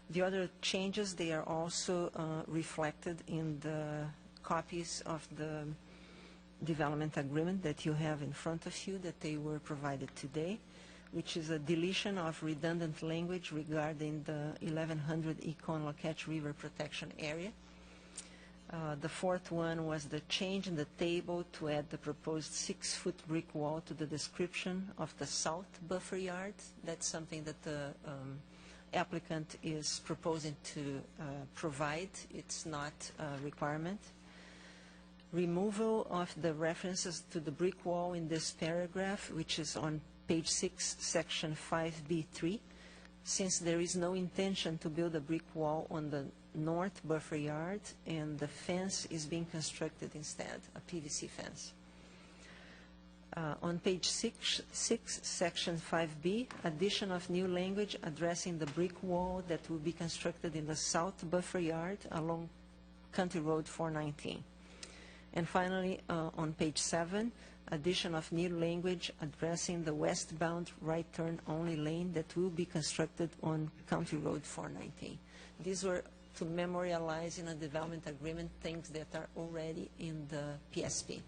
The other changes, they are also reflected in the copies of the development agreement that you have in front of you, that they were provided today, which is a deletion of redundant language regarding the 1100 Econ-Lacatch River Protection Area. The fourth one was the change in the table to add the proposed 6-foot brick wall to the description of the south buffer yard. That's something that the applicant is proposing to provide. It's not a requirement. Removal of the references to the brick wall in this paragraph, which is on page 6, section 5B3, since there is no intention to build a brick wall on the north buffer yard, and the fence is being constructed instead, a PVC fence. On page 6, section 5B, addition of new language addressing the brick wall that will be constructed in the south buffer yard along Country Road 419. And finally, on page 7, addition of new language addressing the westbound right turn only lane that will be constructed on Country Road 419. These were to memorialize in a development agreement things that are already in the PSP.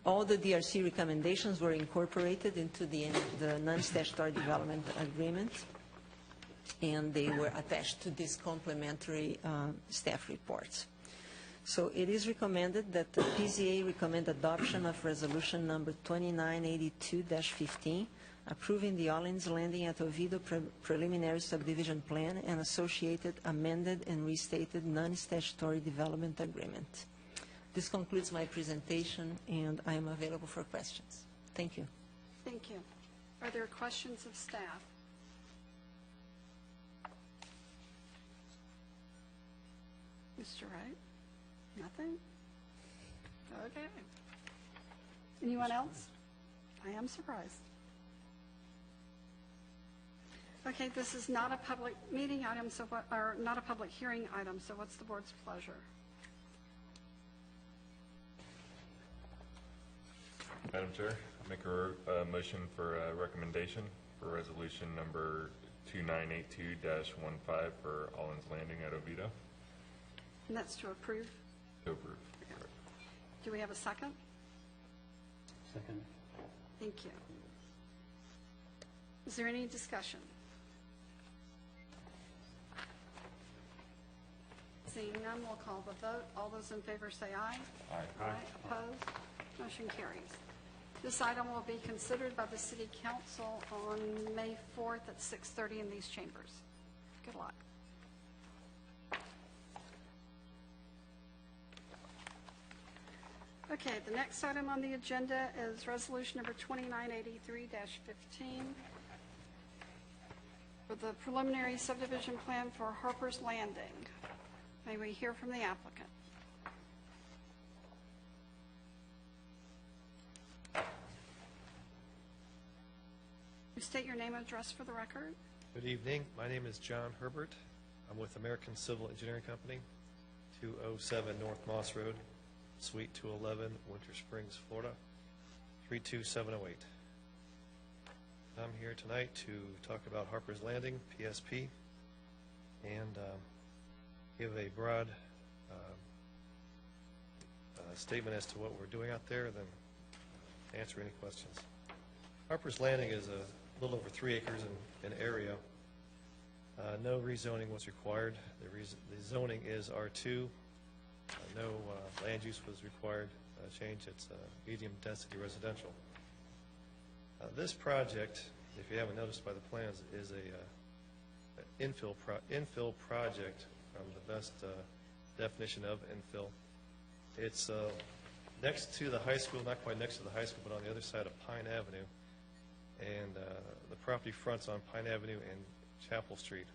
All the DRC recommendations were incorporated into the non-statutory development agreement, and they were attached to these complementary staff reports. So it is recommended that the PZA recommend adoption of resolution number 2982-15, approving the Orleans Landing at Oviedo preliminary subdivision plan and associated amended and restated non-statutory development agreement. This concludes my presentation, and I am available for questions. Thank you. Thank you. Are there questions of staff? Mr. Wright? Nothing? Okay. Anyone else? I am surprised. Okay, this is not a public meeting item, so what, or not a public hearing item, so what's the board's pleasure? Madam Chair, I make a motion for a recommendation for resolution number 2982-15 for Allens Landing at Oviedo. And that's to approve. To approve. Do we have a second? Second. Thank you. Is there any discussion? Seeing none, we'll call the vote. All those in favor say aye. Aye. Opposed? Motion carries. This item will be considered by the City Council on May 4th at 6:30 in these chambers. Good luck. Okay, the next item on the agenda is resolution number 2983-15 for the preliminary subdivision plan for Harper's Landing. May we hear from the applicant? You state your name and address for the record. Good evening. My name is John Herbert. I'm with American Civil Engineering Company, 207 North Moss Road, Suite 211, Winter Springs, Florida, 32708. I'm here tonight to talk about Harper's Landing, PSP, and give a broad statement as to what we're doing out there, then answer any questions. Harper's Landing is a little over 3 acres in area. No rezoning was required. The zoning is R2. No land use was required change. It's medium density residential. This project, if you haven't noticed by the plans, is a infill project from the best definition of infill. It's next to the high school, not quite next to the high school, but on the other side of Pine Avenue. And the property fronts on Pine Avenue and Chapel Street.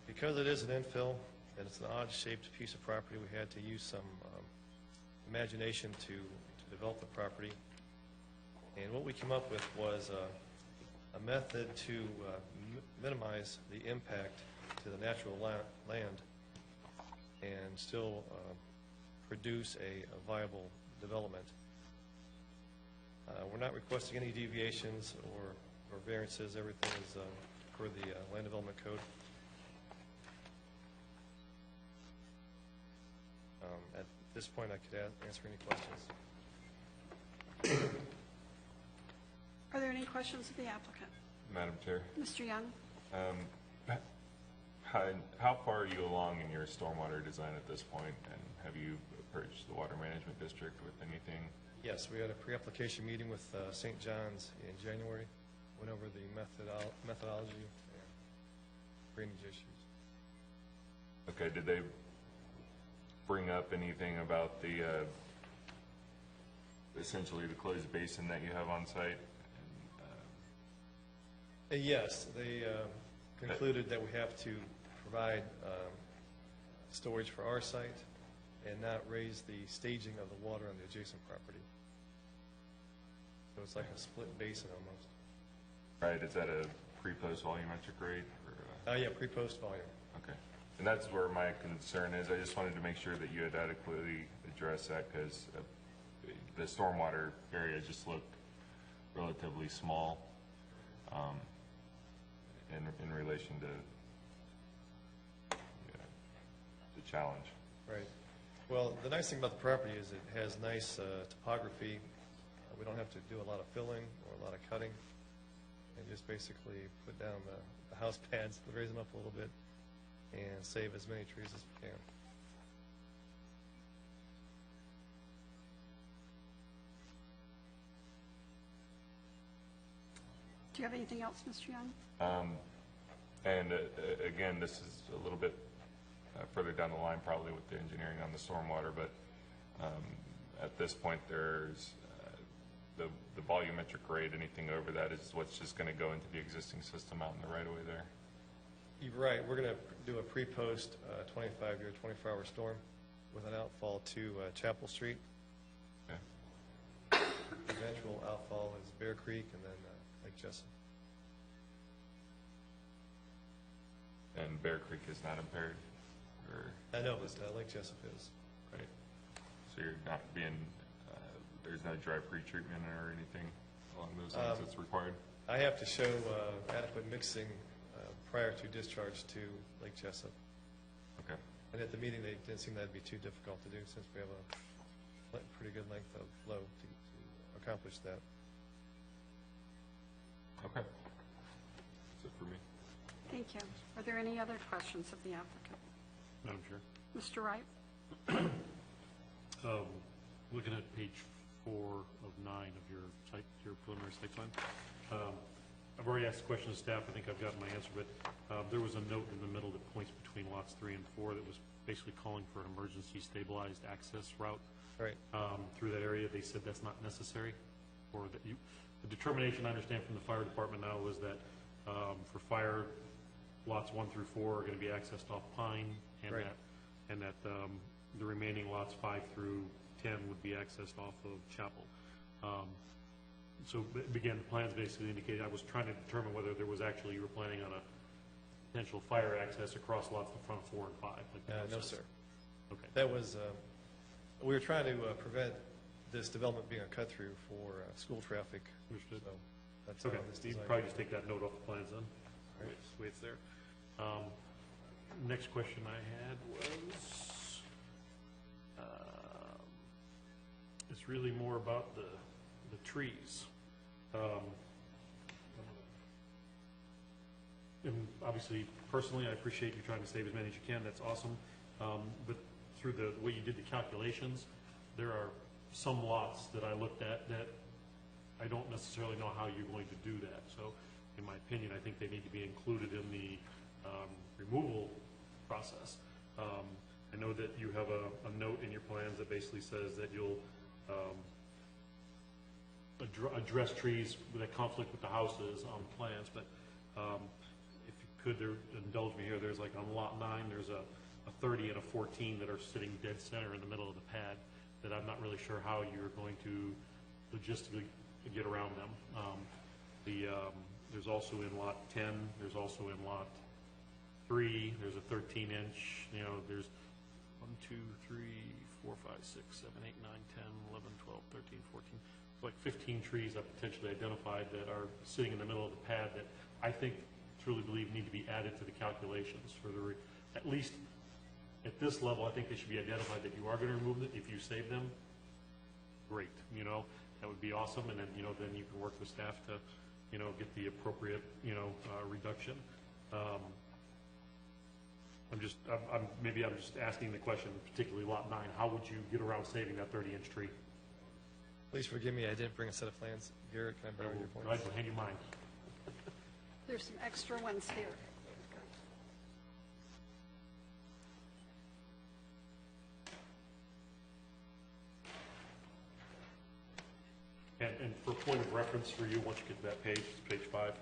Because it is an infill and it's an odd-shaped piece of property, we had to use some imagination to develop the property. And what we came up with was a method to minimize the impact to the natural land and still produce a viable development. We're not requesting any deviations or variances. Everything is per the Land Development Code. At this point, I could answer any questions. Are there any questions of the applicant? Madam Chair, Mr. Young? how far are you along in your stormwater design at this point, and have you approached the Water Management District with anything? Yes, we had a pre-application meeting with St. John's in January. Went over the methodology and drainage issues. Okay, did they bring up anything about the essentially the closed basin that you have on site? Yes, they concluded that we have to provide storage for our site and not raise the staging of the water on the adjacent property. So it's like a split basin almost. Right, is that a pre-post volumetric rate? Or, Yeah, pre-post volume. okay. And that's where my concern is. I just wanted to make sure that you had adequately addressed that, because the stormwater area just looked relatively small in relation to the challenge. Right. Well, the nice thing about the property is it has nice topography. We don't have to do a lot of filling or a lot of cutting, and just basically put down the house pads, raise them up a little bit, and save as many trees as we can. Do you have anything else, Mr. Young? And again, this is a little bit further down the line probably with the engineering on the stormwater, but at this point there's the volumetric rate, anything over that is what's just going to go into the existing system out in the right-of-way there. You're right. We're going to do a pre-post 25-year, 24-hour storm with an outfall to Chapel Street. Okay. The eventual outfall is Bear Creek and then Lake Jessup. And Bear Creek is not impaired? Or, I know, but Lake Jessup is. right. So you're not being there's no dry pretreatment or anything along those lines that's required? I have to show adequate mixing prior to discharge to Lake Jessup. Okay. And at the meeting, they didn't seem that'd be too difficult to do since we have a pretty good length of flow to accomplish that. Okay. That's it for me. Thank you. Are there any other questions of the applicant? Madam Chair. Mr. Wright? Looking at page 4 of 9 of your preliminary site plan. I've already asked the question of staff. I think I've gotten my answer, but there was a note in the middle that points between lots 3 and 4 that was basically calling for an emergency stabilized access route Right. through that area. They said that's not necessary, or that the determination I understand from the fire department now was that for fire, lots 1 through 4 are going to be accessed off Pine, and Right. that the remaining lots 5 through 10 would be accessed off of Chapel. So again, the plans basically indicated, I was trying to determine whether there was actually, you were planning on a potential fire access across lots in front of 4 and 5. Like No, sir. Okay. That was, we were trying to prevent this development being a cut-through for school traffic. Understood. So that's Okay, how this you can design. probably just take that note off the plans then. Right. Wait, it's there. Next question I had was, it's really more about the trees. And obviously, personally, I appreciate you trying to save as many as you can. That's awesome. But through the way you did the calculations, there are some lots that I looked at that I don't necessarily know how you're going to do that. So, in my opinion, I think they need to be included in the removal process. I know that you have a note in your plans that basically says that you'll address trees that conflict with the houses on the plans, but if you could indulge me here, there's like on lot 9, there's a 30 and a 14 that are sitting dead center in the middle of the pad that I'm not really sure how you're going to logistically get around them. There's also in lot 10, there's also in lot 3, there's a 13-inch, there's 1, 2, 3, 4, 5, 6, 7, 8, 9, 10, 11, 12, 13, 14, like 15 trees I've potentially identified that are sitting in the middle of the pad that I think, truly believe need to be added to the calculations for at least at this level. I think they should be identified that you are going to remove them. If you save them, great, that would be awesome. And then, then you can work with staff to, get the appropriate, reduction. I'm just asking the question, particularly lot 9, how would you get around saving that 30-inch tree? Please forgive me, I didn't bring a set of plans. Garrett, can I borrow your Go points? ahead, hand you mine. There's some extra ones here. And for point of reference for you, once you get to that page, it's page 5.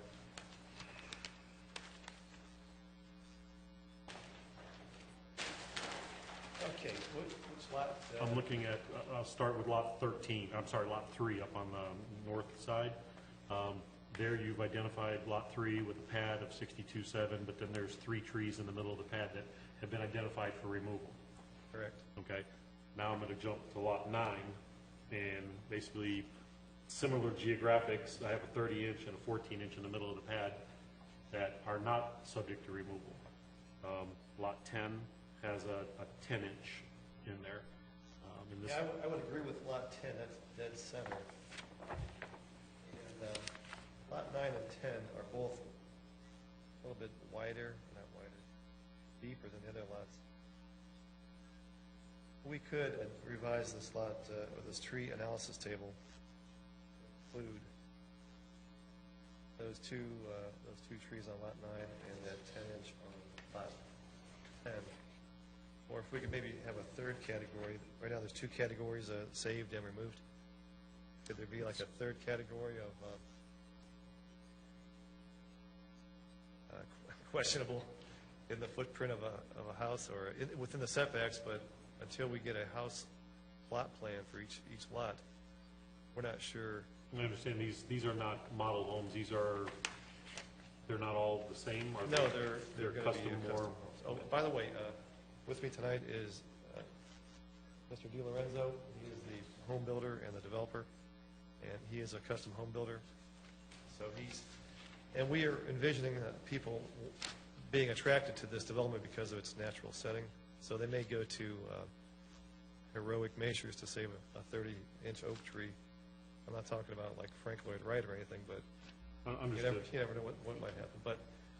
Okay, which lot? I'm looking at, I'll start with lot 13, I'm sorry, lot 3 up on the north side. There you've identified lot 3 with a pad of 62.7, but then there's 3 trees in the middle of the pad that have been identified for removal. Correct. Okay, now I'm going to jump to lot 9, and basically similar geographics. I have a 30-inch and a 14-inch in the middle of the pad that are not subject to removal. Lot 10 has a 10-inch in there. In this, Yeah, I would agree with lot 10, that's dead center. And lot 9 and 10 are both a little bit wider, not wider, deeper than the other lots. We could revise this lot, or this tree analysis table, include those two trees on lot 9 and that 10-inch on lot 10. Or if we could maybe have a third category. Right now, there's 2 categories, saved and removed. Could there be like a third category of questionable in the footprint of a house or within the setbacks, but until we get a house plot plan for each lot, we're not sure. I understand these are not model homes. They're not all the same? Are No, they- they're going to be custom custom or? homes. Oh, by the way, with me tonight is Mr. DiLorenzo. He is the home builder and the developer, and he is a custom home builder. So and we are envisioning people being attracted to this development because of its natural setting. So they may go to heroic measures to save a 30-inch oak tree. I'm not talking about like Frank Lloyd Wright or anything, but Understood. you never know what might happen. But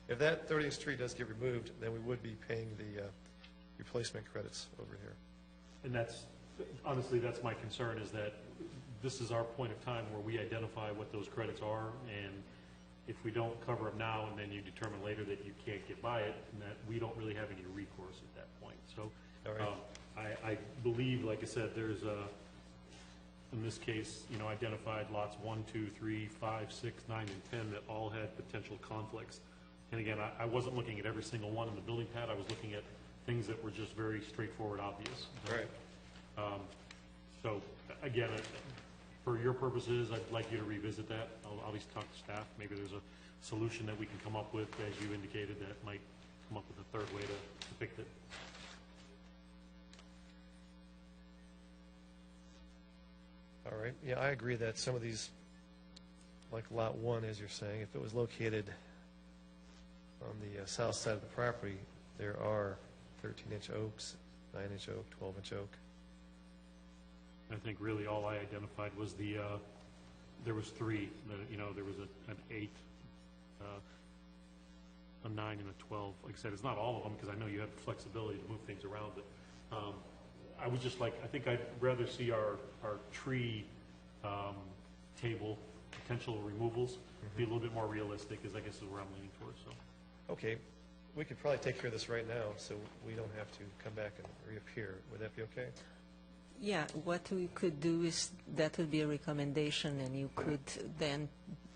if that 30-inch tree does get removed, then we would be paying the replacement credits over here. And honestly, that's my concern, is that this is our point of time where we identify what those credits are, and if we don't cover them now and then you determine later that you can't get by it, and that we don't really have any recourse at that point. So All right. I believe, like I said, there's in this case, identified lots 1, 2, 3, 5, 6, 9, and 10 that all had potential conflicts. And again, I wasn't looking at every single one in the building pad. I was looking at things that were just very straightforward, obvious. Right. So again, for your purposes, I'd like you to revisit that. I'll obviously talk to staff. Maybe there's a solution that we can come up with, as you indicated, that might come up with a third way to fix it. All right. Yeah, I agree that some of these, like Lot 1, as you're saying, if it was located on the south side of the property, there are 13-inch oaks, 9-inch oak, 12-inch oak. I think really all I identified was there was 3. There was an 8, a 9, and a 12. Like I said, it's not all of them because I know you have the flexibility to move things around. But I would just I think I'd rather see our tree table potential removals be a little bit more realistic, as I guess is where I'm leaning towards. So. Okay. We could probably take care of this right now, so we don't have to come back and reappear. Would that be okay? Yeah, what we could do is, that would be a recommendation, and you could then,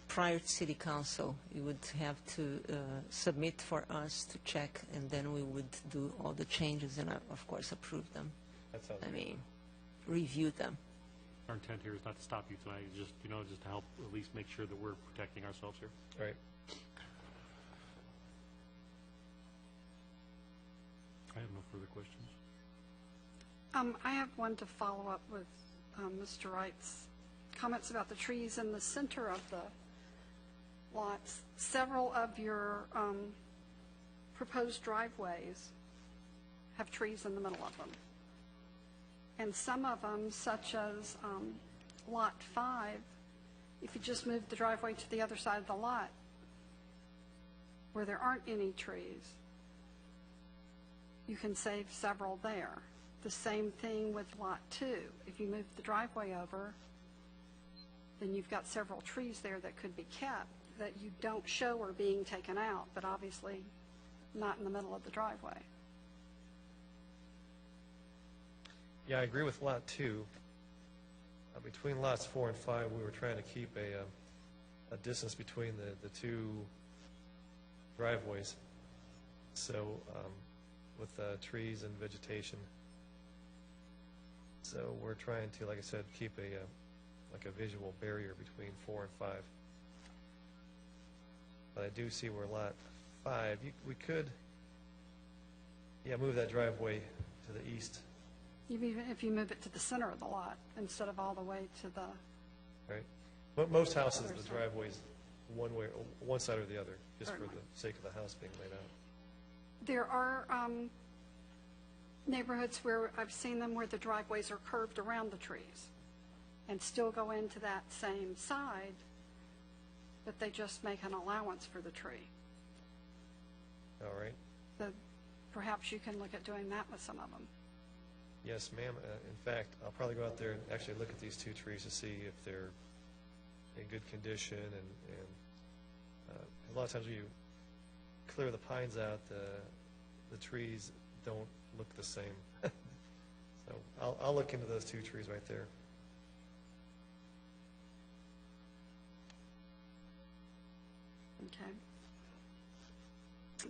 prior to city council, you would have to submit for us to check, and then we would do all the changes and, of course, approve them. That sounds I good. mean, review them. Our intent here is not to stop you tonight, just just to help at least make sure that we're protecting ourselves here. Right. I have no further questions. I have one to follow up with Mr. Wright's comments about the trees in the center of the lots. Several of your proposed driveways have trees in the middle of them. And some of them, such as Lot 5, if you just move the driveway to the other side of the lot, where there aren't any trees, you can save several there. The same thing with Lot 2. If you move the driveway over, then you've got several trees there that could be kept that you don't show are being taken out, but obviously not in the middle of the driveway. Yeah, I agree with Lot 2. Between lots 4 and 5, we were trying to keep a distance between the two driveways. So with trees and vegetation. So we're trying to, like I said, keep a visual barrier between 4 and 5. But I do see where Lot 5, we could, move that driveway to the east. Even if you move it to the center of the lot instead of all the way to the... Right. But most houses, the driveway's one side or the other, just for the sake of the house being laid out. There are neighborhoods where I've seen them where the driveways are curved around the trees and still go into that same side, but they just make an allowance for the tree. All right. Perhaps you can look at doing that with some of them. Yes, ma'am. In fact, I'll probably go out there and actually look at these two trees to see if they're in good condition. And a lot of times when you clear the pines out, the trees don't look the same. So I'll look into those two trees right there. Okay.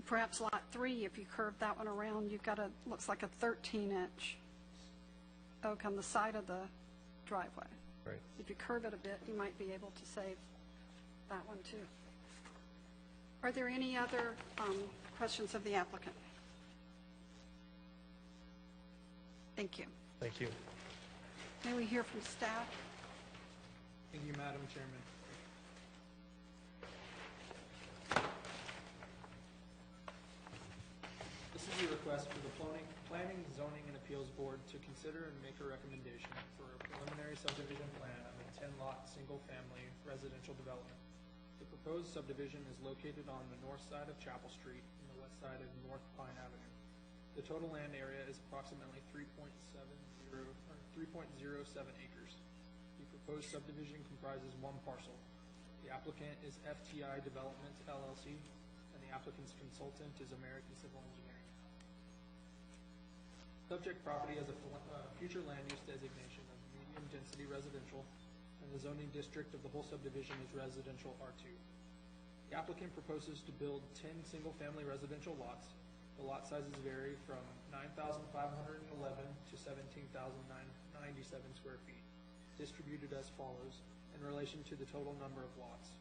Perhaps Lot 3, if you curve that one around, you've got looks like a 13-inch oak on the side of the driveway. Right. If you curve it a bit, you might be able to save that one too. Are there any other questions of the applicant? Thank you. Thank you. May we hear from staff? Thank you, Madam Chairman. This is a request for the Planning, Zoning, and Appeals Board to consider and make a recommendation for a preliminary subdivision plan of a 10-lot, single-family residential development. The proposed subdivision is located on the north side of Chapel Street and the west side of North Pine Avenue. The total land area is approximately 3.07 acres. The proposed subdivision comprises one parcel. The applicant is FTI Development LLC, and the applicant's consultant is American Civil Engineering. Subject property has a future land use designation of medium-density residential, and the zoning district of the whole subdivision is residential R2. The applicant proposes to build 10 single-family residential lots. The lot sizes vary from 9,511 to 17,997 square feet, distributed as follows in relation to the total number of lots.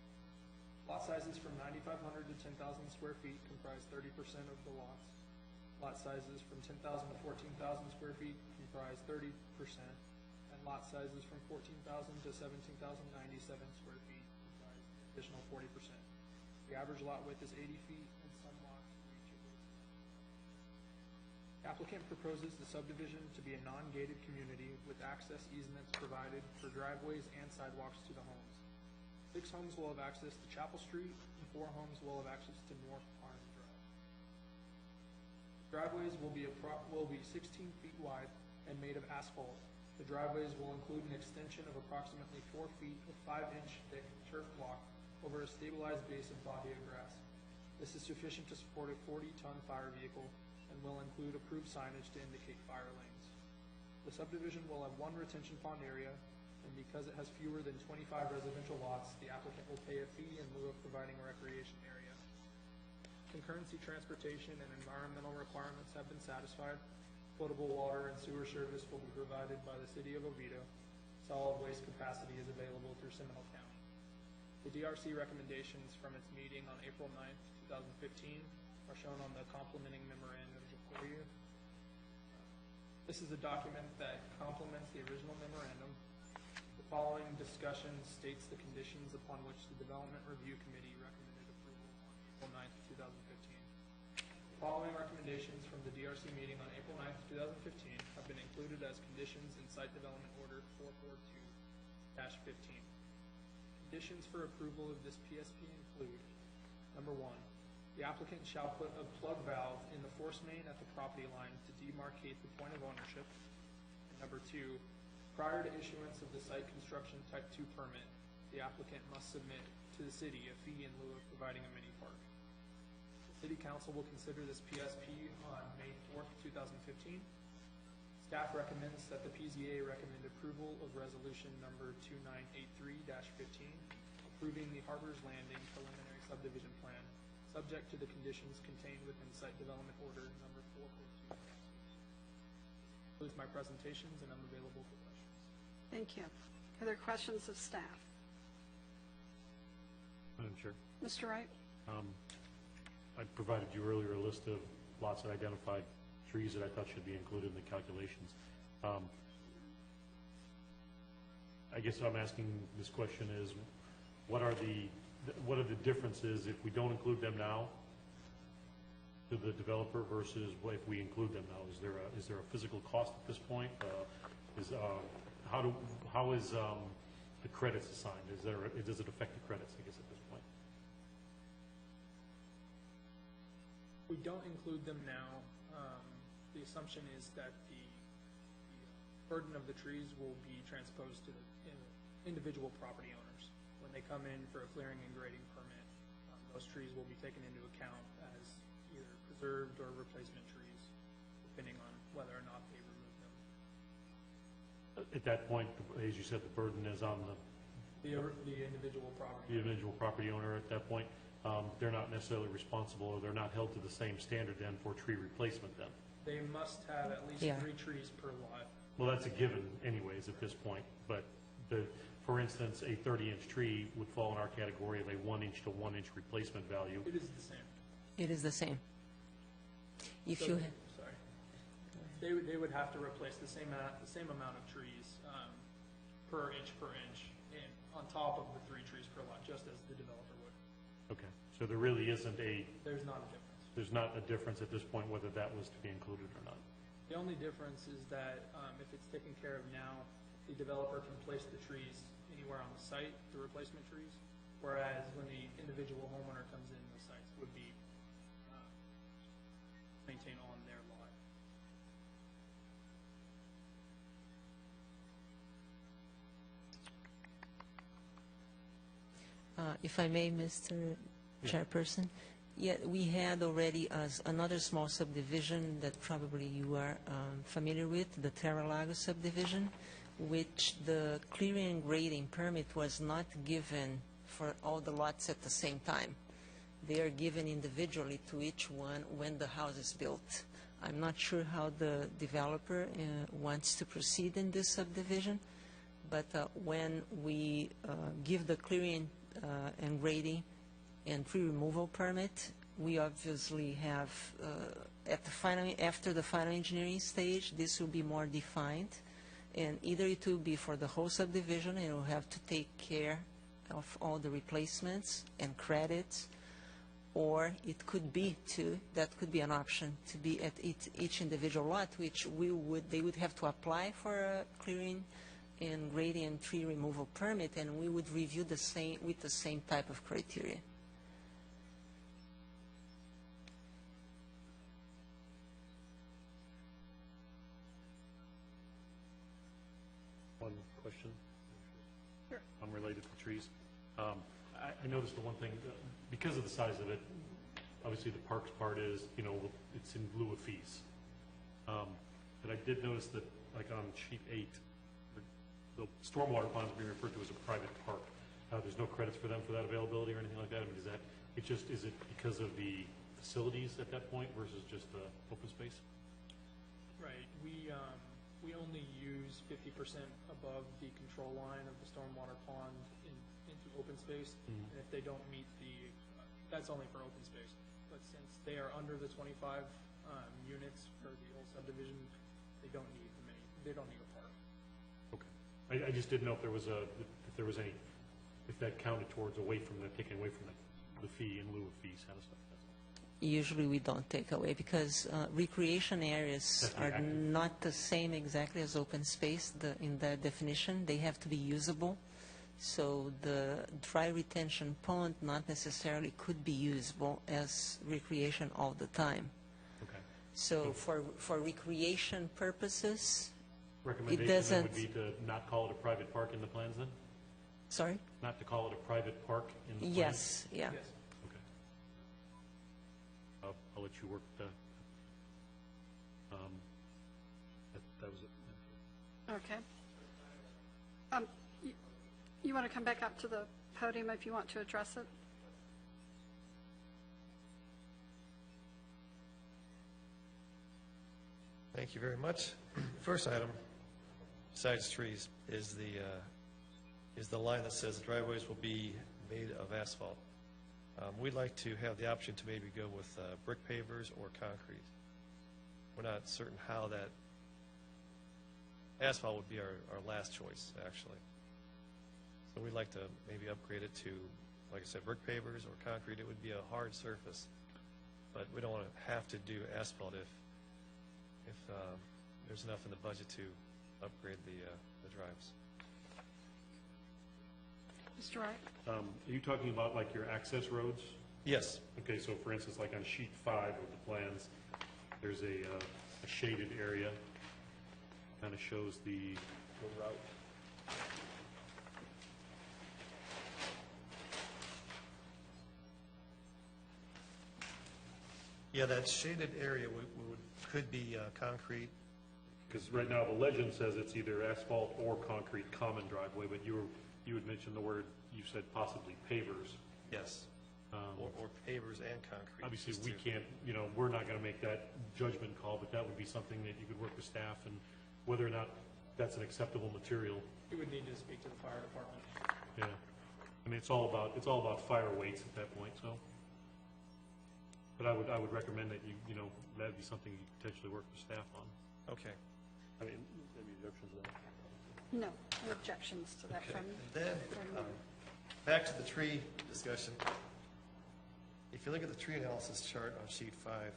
Lot sizes from 9,500 to 10,000 square feet comprise 30% of the lots. Lot sizes from 10,000 to 14,000 square feet comprise 30%, and lot sizes from 14,000 to 17,097 square feet comprise an additional 40%. The average lot width is 80 feet, and some lots reach at least. The applicant proposes the subdivision to be a non-gated community with access easements provided for driveways and sidewalks to the homes. 6 homes will have access to Chapel Street, and 4 homes will have access to North Pine Drive. Driveways will be 16 feet wide and made of asphalt. The driveways will include an extension of approximately 4 feet of 5-inch thick turf block over a stabilized base of body of grass. This is sufficient to support a 40-ton fire vehicle and will include approved signage to indicate fire lanes. The subdivision will have 1 retention pond area, and because it has fewer than 25 residential lots, the applicant will pay a fee in lieu of providing a recreation area. Concurrency transportation and environmental requirements have been satisfied. Potable water and sewer service will be provided by the City of Oviedo. Solid waste capacity is available through Seminole County. The DRC recommendations from its meeting on April 9th, 2015 are shown on the complementing memorandum before you. This is a document that complements the original memorandum. The following discussion states the conditions upon which the Development Review Committee recommended approval on April 9th, 2015. The following recommendations from the DRC meeting on April 9th, 2015 have been included as conditions in Site Development Order 442-15. Conditions for approval of this PSP include: number 1, the applicant shall put a plug valve in the force main at the property line to demarcate the point of ownership. And number 2, prior to issuance of the site construction type 2 permit, the applicant must submit to the city a fee in lieu of providing a mini park. The City Council will consider this PSP on May 4th, 2015. Staff recommends that the PZA recommend approval of resolution number 2983-15, approving the Harbors Landing preliminary subdivision plan, subject to the conditions contained within Site Development Order number 442. This concludes my presentations, and I'm available for questions. Thank you. Are there questions of staff? Madam Chair, Mr. Wright? I provided you earlier a list of lots that identified trees that I thought should be included in the calculations. I guess I'm asking this question is, what are the differences if we don't include them now to the developer versus if we include them now? Is there a physical cost at this point? How is the credits assigned? Does it affect the credits, I guess, at this point? We don't include them now. The assumption is that the burden of the trees will be transposed to the individual property owners. When they come in for a clearing and grading permit, those trees will be taken into account as either preserved or replacement trees, depending on whether or not they remove them. At that point, as you said, the burden is on The individual property. the individual property owner at that point. They're not necessarily responsible, or they're not held to the same standard then for tree replacement then. They must have at least 3 trees per lot. Well, that's a given anyways at this point, but for instance, a 30-inch tree would fall in our category of a 1-inch to 1-inch replacement value. It is the same. It is the same. If you have, Sorry. They would have to replace the same amount of trees per inch and on top of the 3 trees per lot, just as the developer would. Okay, so there really isn't There's not a difference. there's not a difference at this point whether that was to be included or not? The only difference is that if it's taken care of now, the developer can place the trees anywhere on the site, the replacement trees, whereas when the individual homeowner comes in, the sites would be maintained on their lot. If I may, Mr. Chairperson, yeah, we had already another small subdivision that probably you are familiar with, the Terra-Lago subdivision, which the clearing and grading permit was not given for all the lots at the same time. They are given individually to each one when the house is built. I'm not sure how the developer wants to proceed in this subdivision, but when we give the clearing and grading and tree removal permit, we obviously have, after the final engineering stage, this will be more defined, and either it will be for the whole subdivision, and it will have to take care of all the replacements and credits, or it could be that could be an option to be at each individual lot, which they would have to apply for a clearing and grading and tree removal permit, and we would review with the same type of criteria. One question? Sure. Unrelated to trees. I noticed the one thing, because of the size of it, obviously the parks part is, it's in lieu of fees. But I did notice that, like on sheet 8, the stormwater pond is being referred to as a private park. There's no credits for them for that availability or anything like that? I mean, is it because of the facilities at that point versus just the open space? Right. We only use 50% above the control line of the stormwater pond into open space. And if they don't meet that's only for open space. But since they are under the 25 units for the whole subdivision, they don't need a park. Okay. I just didn't know if there was if that counted towards taking away from the fee in lieu of fees, kind of stuff. Usually we don't take away because recreation areas are not the same exactly as open space in their definition. They have to be usable. So the dry retention pond not necessarily could be usable as recreation all the time. Okay. So for recreation purposes, Recommendation it doesn't... would be to not call it a private park in the plans then? Sorry? Not to call it a private park in the plans? Yes, yeah. Yes. Okay. I'll let you work that was it. Okay. You want to come back up to the podium if you want to address it? Thank you very much. First item, besides trees, is the line that says driveways will be made of asphalt. We'd like to have the option to maybe go with brick pavers or concrete. We're not certain how that asphalt would be our last choice, actually. So we'd like to maybe upgrade it to, like I said, brick pavers or concrete. It would be a hard surface, but we don't want to have to do asphalt if there's enough in the budget to upgrade the drives. Mr. Wright? Are you talking about like your access roads? Yes. Okay, so for instance, like on sheet 5 of the plans, there's a shaded area, kind of shows the route. Yeah, that shaded area could be concrete. Because right now the legend says it's either asphalt or concrete common driveway, but you had mentioned you said possibly pavers. Yes. Or pavers and concrete. Obviously, we can't, we're not going to make that judgment call, but that would be something that you could work with staff and whether or not that's an acceptable material. You would need to speak to the fire department. Yeah. I mean, it's all about fire weights at that point, so. But I would recommend that that'd be something you potentially work with staff on. Okay. I mean, any objections to that? No objections to that Okay. from And then, board member. back to the tree discussion. If you look at the tree analysis chart on sheet 5,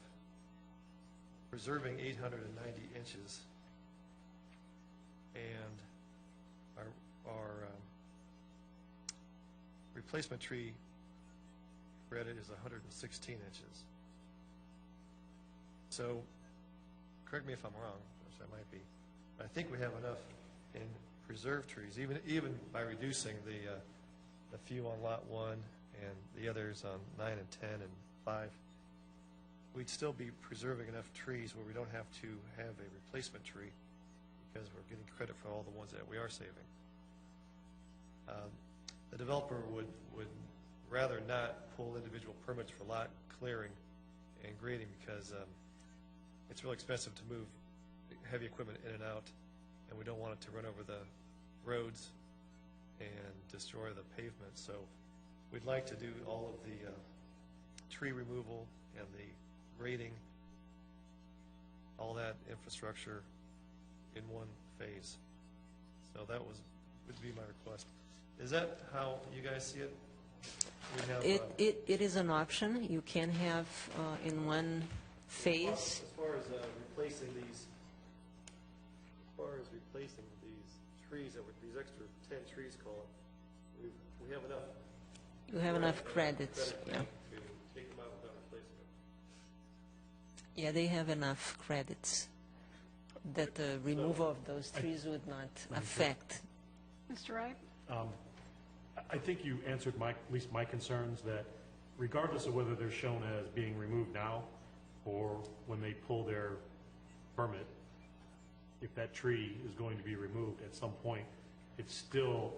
preserving 890 inches, and our replacement tree credit is 116 inches. So, correct me if I'm wrong, which I might be, but I think we have enough in preserved trees, even by reducing the few on lot 1 and the others on 9 and 10 and 5. We'd still be preserving enough trees where we don't have to have a replacement tree because we're getting credit for all the ones that we are saving. The developer would rather not pull individual permits for lot clearing and grading because it's real expensive to move heavy equipment in and out, and we don't want it to run over the roads and destroy the pavement. So we'd like to do all of the tree removal and the grading, all that infrastructure in one phase. So that would be my request. Is that how you guys see it? We have, It is an option. You can have in one phase. As far as replacing these trees, these extra 10 trees, call it, we have enough. You have enough credits, credit yeah. to take them out without replacement. Yeah, they have enough credits that the removal of those trees would not affect. Mr. Wright? I think you answered at least my concerns, that regardless of whether they're shown as being removed now or when they pull their permit, if that tree is going to be removed at some point, it still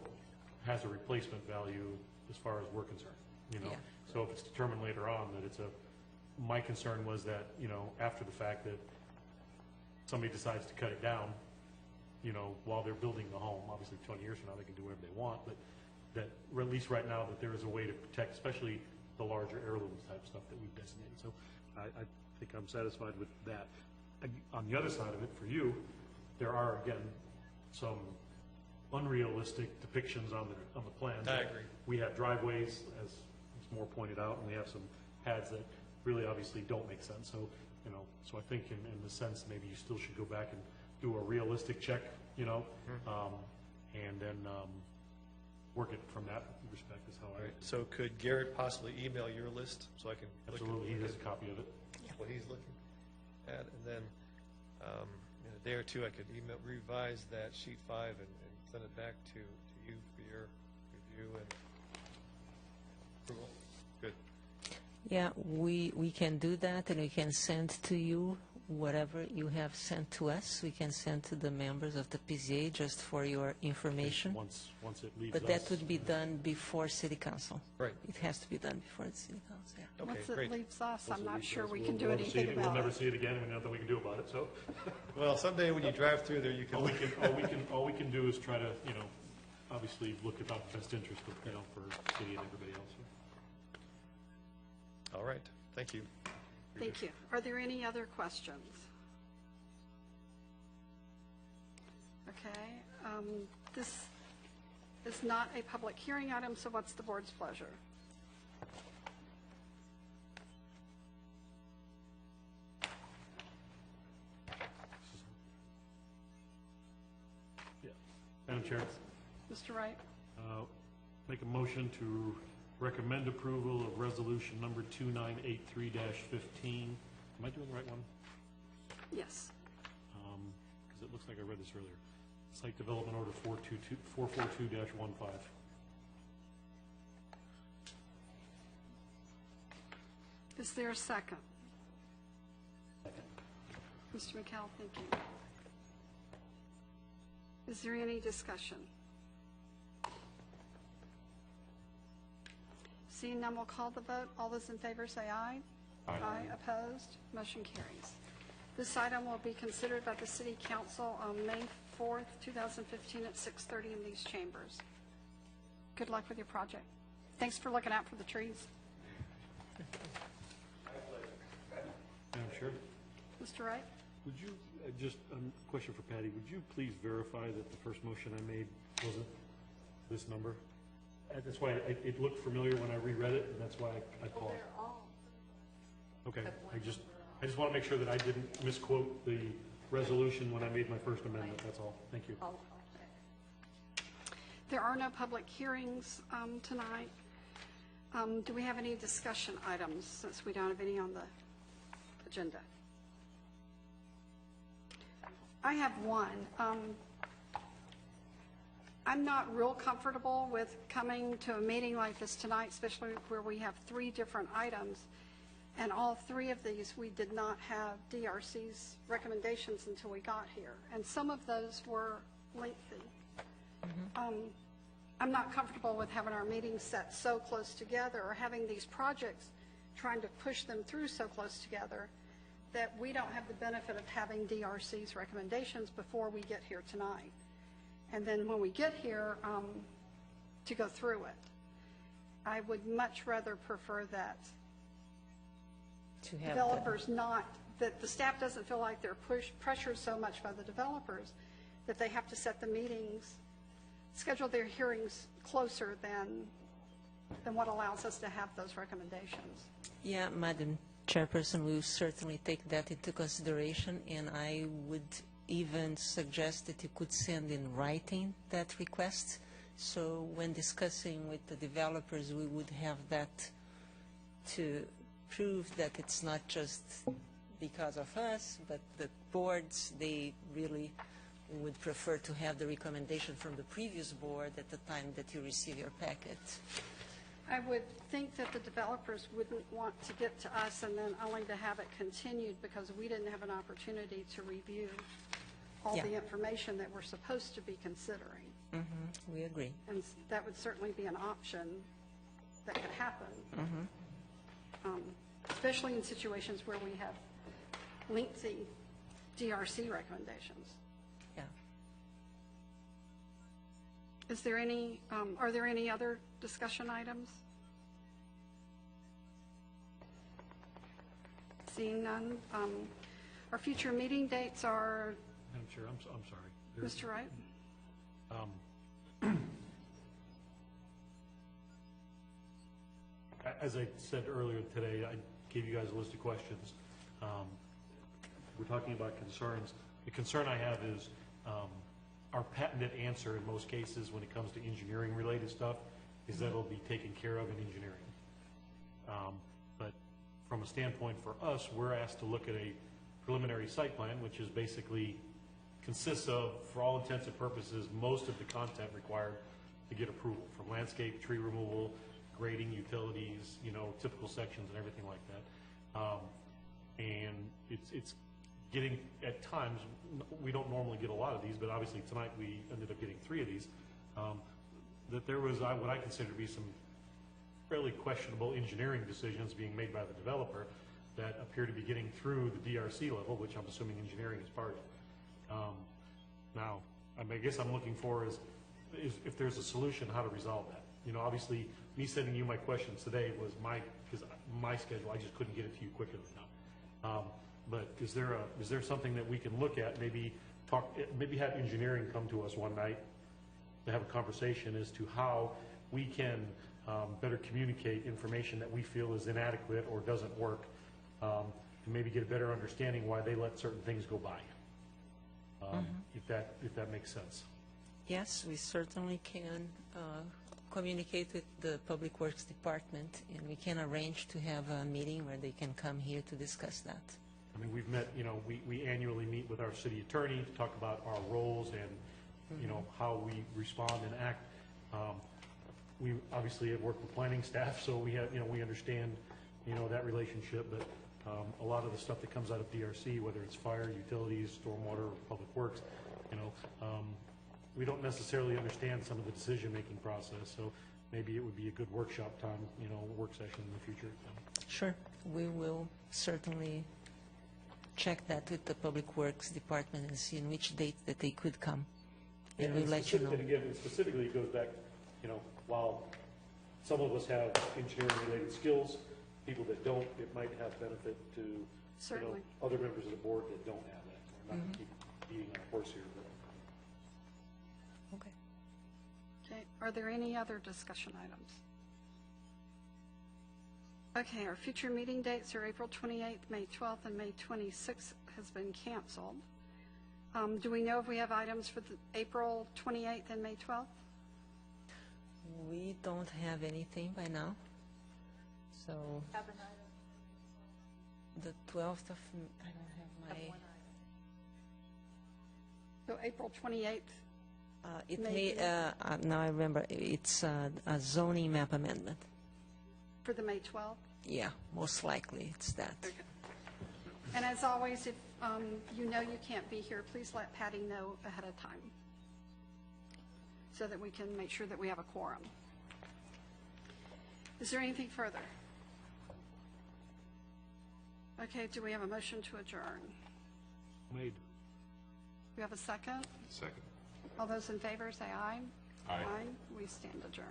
has a replacement value as far as we're concerned, you know? Yeah. So if it's determined later on that it's my concern was that, you know, after the fact that somebody decides to cut it down, you know, while they're building the home, obviously 20 years from now they can do whatever they want, but that, or at least right now, that there is a way to protect, especially the larger heirlooms type stuff that we've designated. So I think I'm satisfied with that. On the other side of it, for you, there are, again, some unrealistic depictions on the plans. I agree. We have driveways, as Moore pointed out, and we have some pads that really obviously don't make sense. So, you know, so I think in the sense, maybe you still should go back and do a realistic check, you know, and then work it from that respect is how All I. right, so could Garrett possibly email your list so I can look Absolutely, he has a at copy of it. what he's looking at? And then in a day or two, I could revise that sheet 5 and send it back to you for your review and approval. Good. Yeah, we can do that, and we can send to you whatever you have sent to us. We can send to the members of the PZA just for your information. Once it leaves But us. that would be done before City Council. Right. It has to be done before the City Council, yeah. Okay, Once it great. leaves us, I'm Once it not leaves sure us, we we'll can do never see anything it- We'll about never it. see it again, and nothing we can do about it, so. Well, someday when you drive through there, you can. All we can do is try to, you know, obviously look at the best interest of, you know, for the city and everybody else. All right, thank you. Thank you. Are there any other questions? Okay, this is not a public hearing item, so what's the board's pleasure? Yeah. Madam Chair, Mr. Wright? make a motion to recommend approval of resolution number 2983-15. Am I doing the right one? Yes. Because it looks like I read this earlier. Site Development Order 442-15. Is there a second? Second. Mr. McCall, thank you. Is there any discussion? Seeing none, we'll call the vote. All those in favor say aye. Aye. Opposed? Motion carries. This item will be considered by the City Council on May 4th, 2015 at 6:30 in these chambers. Good luck with your project. Thanks for looking out for the trees. Madam Chair? Mr. Wright? Would you, just a question for Patty, would you please verify that the first motion I made wasn't this number? That's why it looked familiar when I reread it, and that's why I paused. Okay, I just want to make sure that I didn't misquote the resolution when I made my first amendment, that's all. Thank you. There are no public hearings tonight. Do we have any discussion items, since we don't have any on the agenda? I have one. I'm not real comfortable with coming to a meeting like this tonight, especially where we have 3 different items, and all 3 of these, we did not have DRC's recommendations until we got here, and some of those were lengthy. I'm not comfortable with having our meetings set so close together, or having these projects, trying to push them through so close together, that we don't have the benefit of having DRC's recommendations before we get here tonight. And then when we get here, to go through it. I would much rather prefer that To have developers not, that the staff doesn't feel like they're pressured so much by the developers that they have to set the meetings, schedule their hearings closer than what allows us to have those recommendations. Yeah, Madam Chairperson, we will certainly take that into consideration, and I would even suggest that you could send in writing that request, so when discussing with the developers, we would have that to prove that it's not just because of us, but the boards, they really would prefer to have the recommendation from the previous board at the time that you receive your packet. I would think that the developers wouldn't want to get to us and then only to have it continued because we didn't have an opportunity to review all the information that we're supposed to be considering. We agree. And that would certainly be an option that could happen. Especially in situations where we have lengthy DRC recommendations. Yeah. Is there any, are there any other discussion items? Seeing none, our future meeting dates are, Madam Chair, I'm sorry. Mr. Wright? As I said earlier today, I gave you guys a list of questions. We're talking about concerns. The concern I have is our patented answer in most cases when it comes to engineering-related stuff is that it'll be taken care of in engineering. But from a standpoint for us, we're asked to look at a preliminary site plan, which is basically consists of, for all intents and purposes, most of the content required to get approval, from landscape, tree removal, grading, utilities, typical sections and everything like that. And it's getting, at times, we don't normally get a lot of these, but obviously tonight we ended up getting 3 of these, that there was what I consider to be some fairly questionable engineering decisions being made by the developer that appear to be getting through the DRC level, which I'm assuming engineering is part of. Now, I guess I'm looking for is if there's a solution, how to resolve that. Obviously, me sending you my questions today was because my schedule, I just couldn't get it to you quickly enough. But is there something that we can look at, maybe have engineering come to us one night to have a conversation as to how we can better communicate information that we feel is inadequate or doesn't work, and maybe get a better understanding why they let certain things go by, if that makes sense. Yes, we certainly can communicate with the Public Works Department, and we can arrange to have a meeting where they can come here to discuss that. I mean, we've met, we annually meet with our city attorney to talk about our roles and, how we respond and act. We obviously have worked with planning staff, so we have, we understand, that relationship, but a lot of the stuff that comes out of DRC, whether it's fire, utilities, stormwater, public works, we don't necessarily understand some of the decision-making process, so maybe it would be a good workshop time, work session in the future. Sure, we will certainly check that with the Public Works Department and see in which date that they could come, and we'll let you know. And again, specifically, it goes back, while some of us have engineering-related skills, people that don't, it might have benefit to Certainly. other members of the board that don't have that. not to keep beating on a horse here, but Okay. Okay, are there any other discussion items? Okay, our future meeting dates are April 28th, May 12th, and May 26th has been canceled. Do we know if we have items for the April 28th and May 12th? We don't have anything by now. So Have an item. the 12th of, I don't have my, So April 28th, it Maybe. may, now I remember, it's a zoning map amendment. for the May 12th? Yeah, most likely it's that. And as always, if you know you can't be here, please let Patty know ahead of time so that we can make sure that we have a quorum. Is there anything further? Okay, do we have a motion to adjourn? made. Do we have a second? Second. All those in favor, say aye. Aye. We stand adjourned.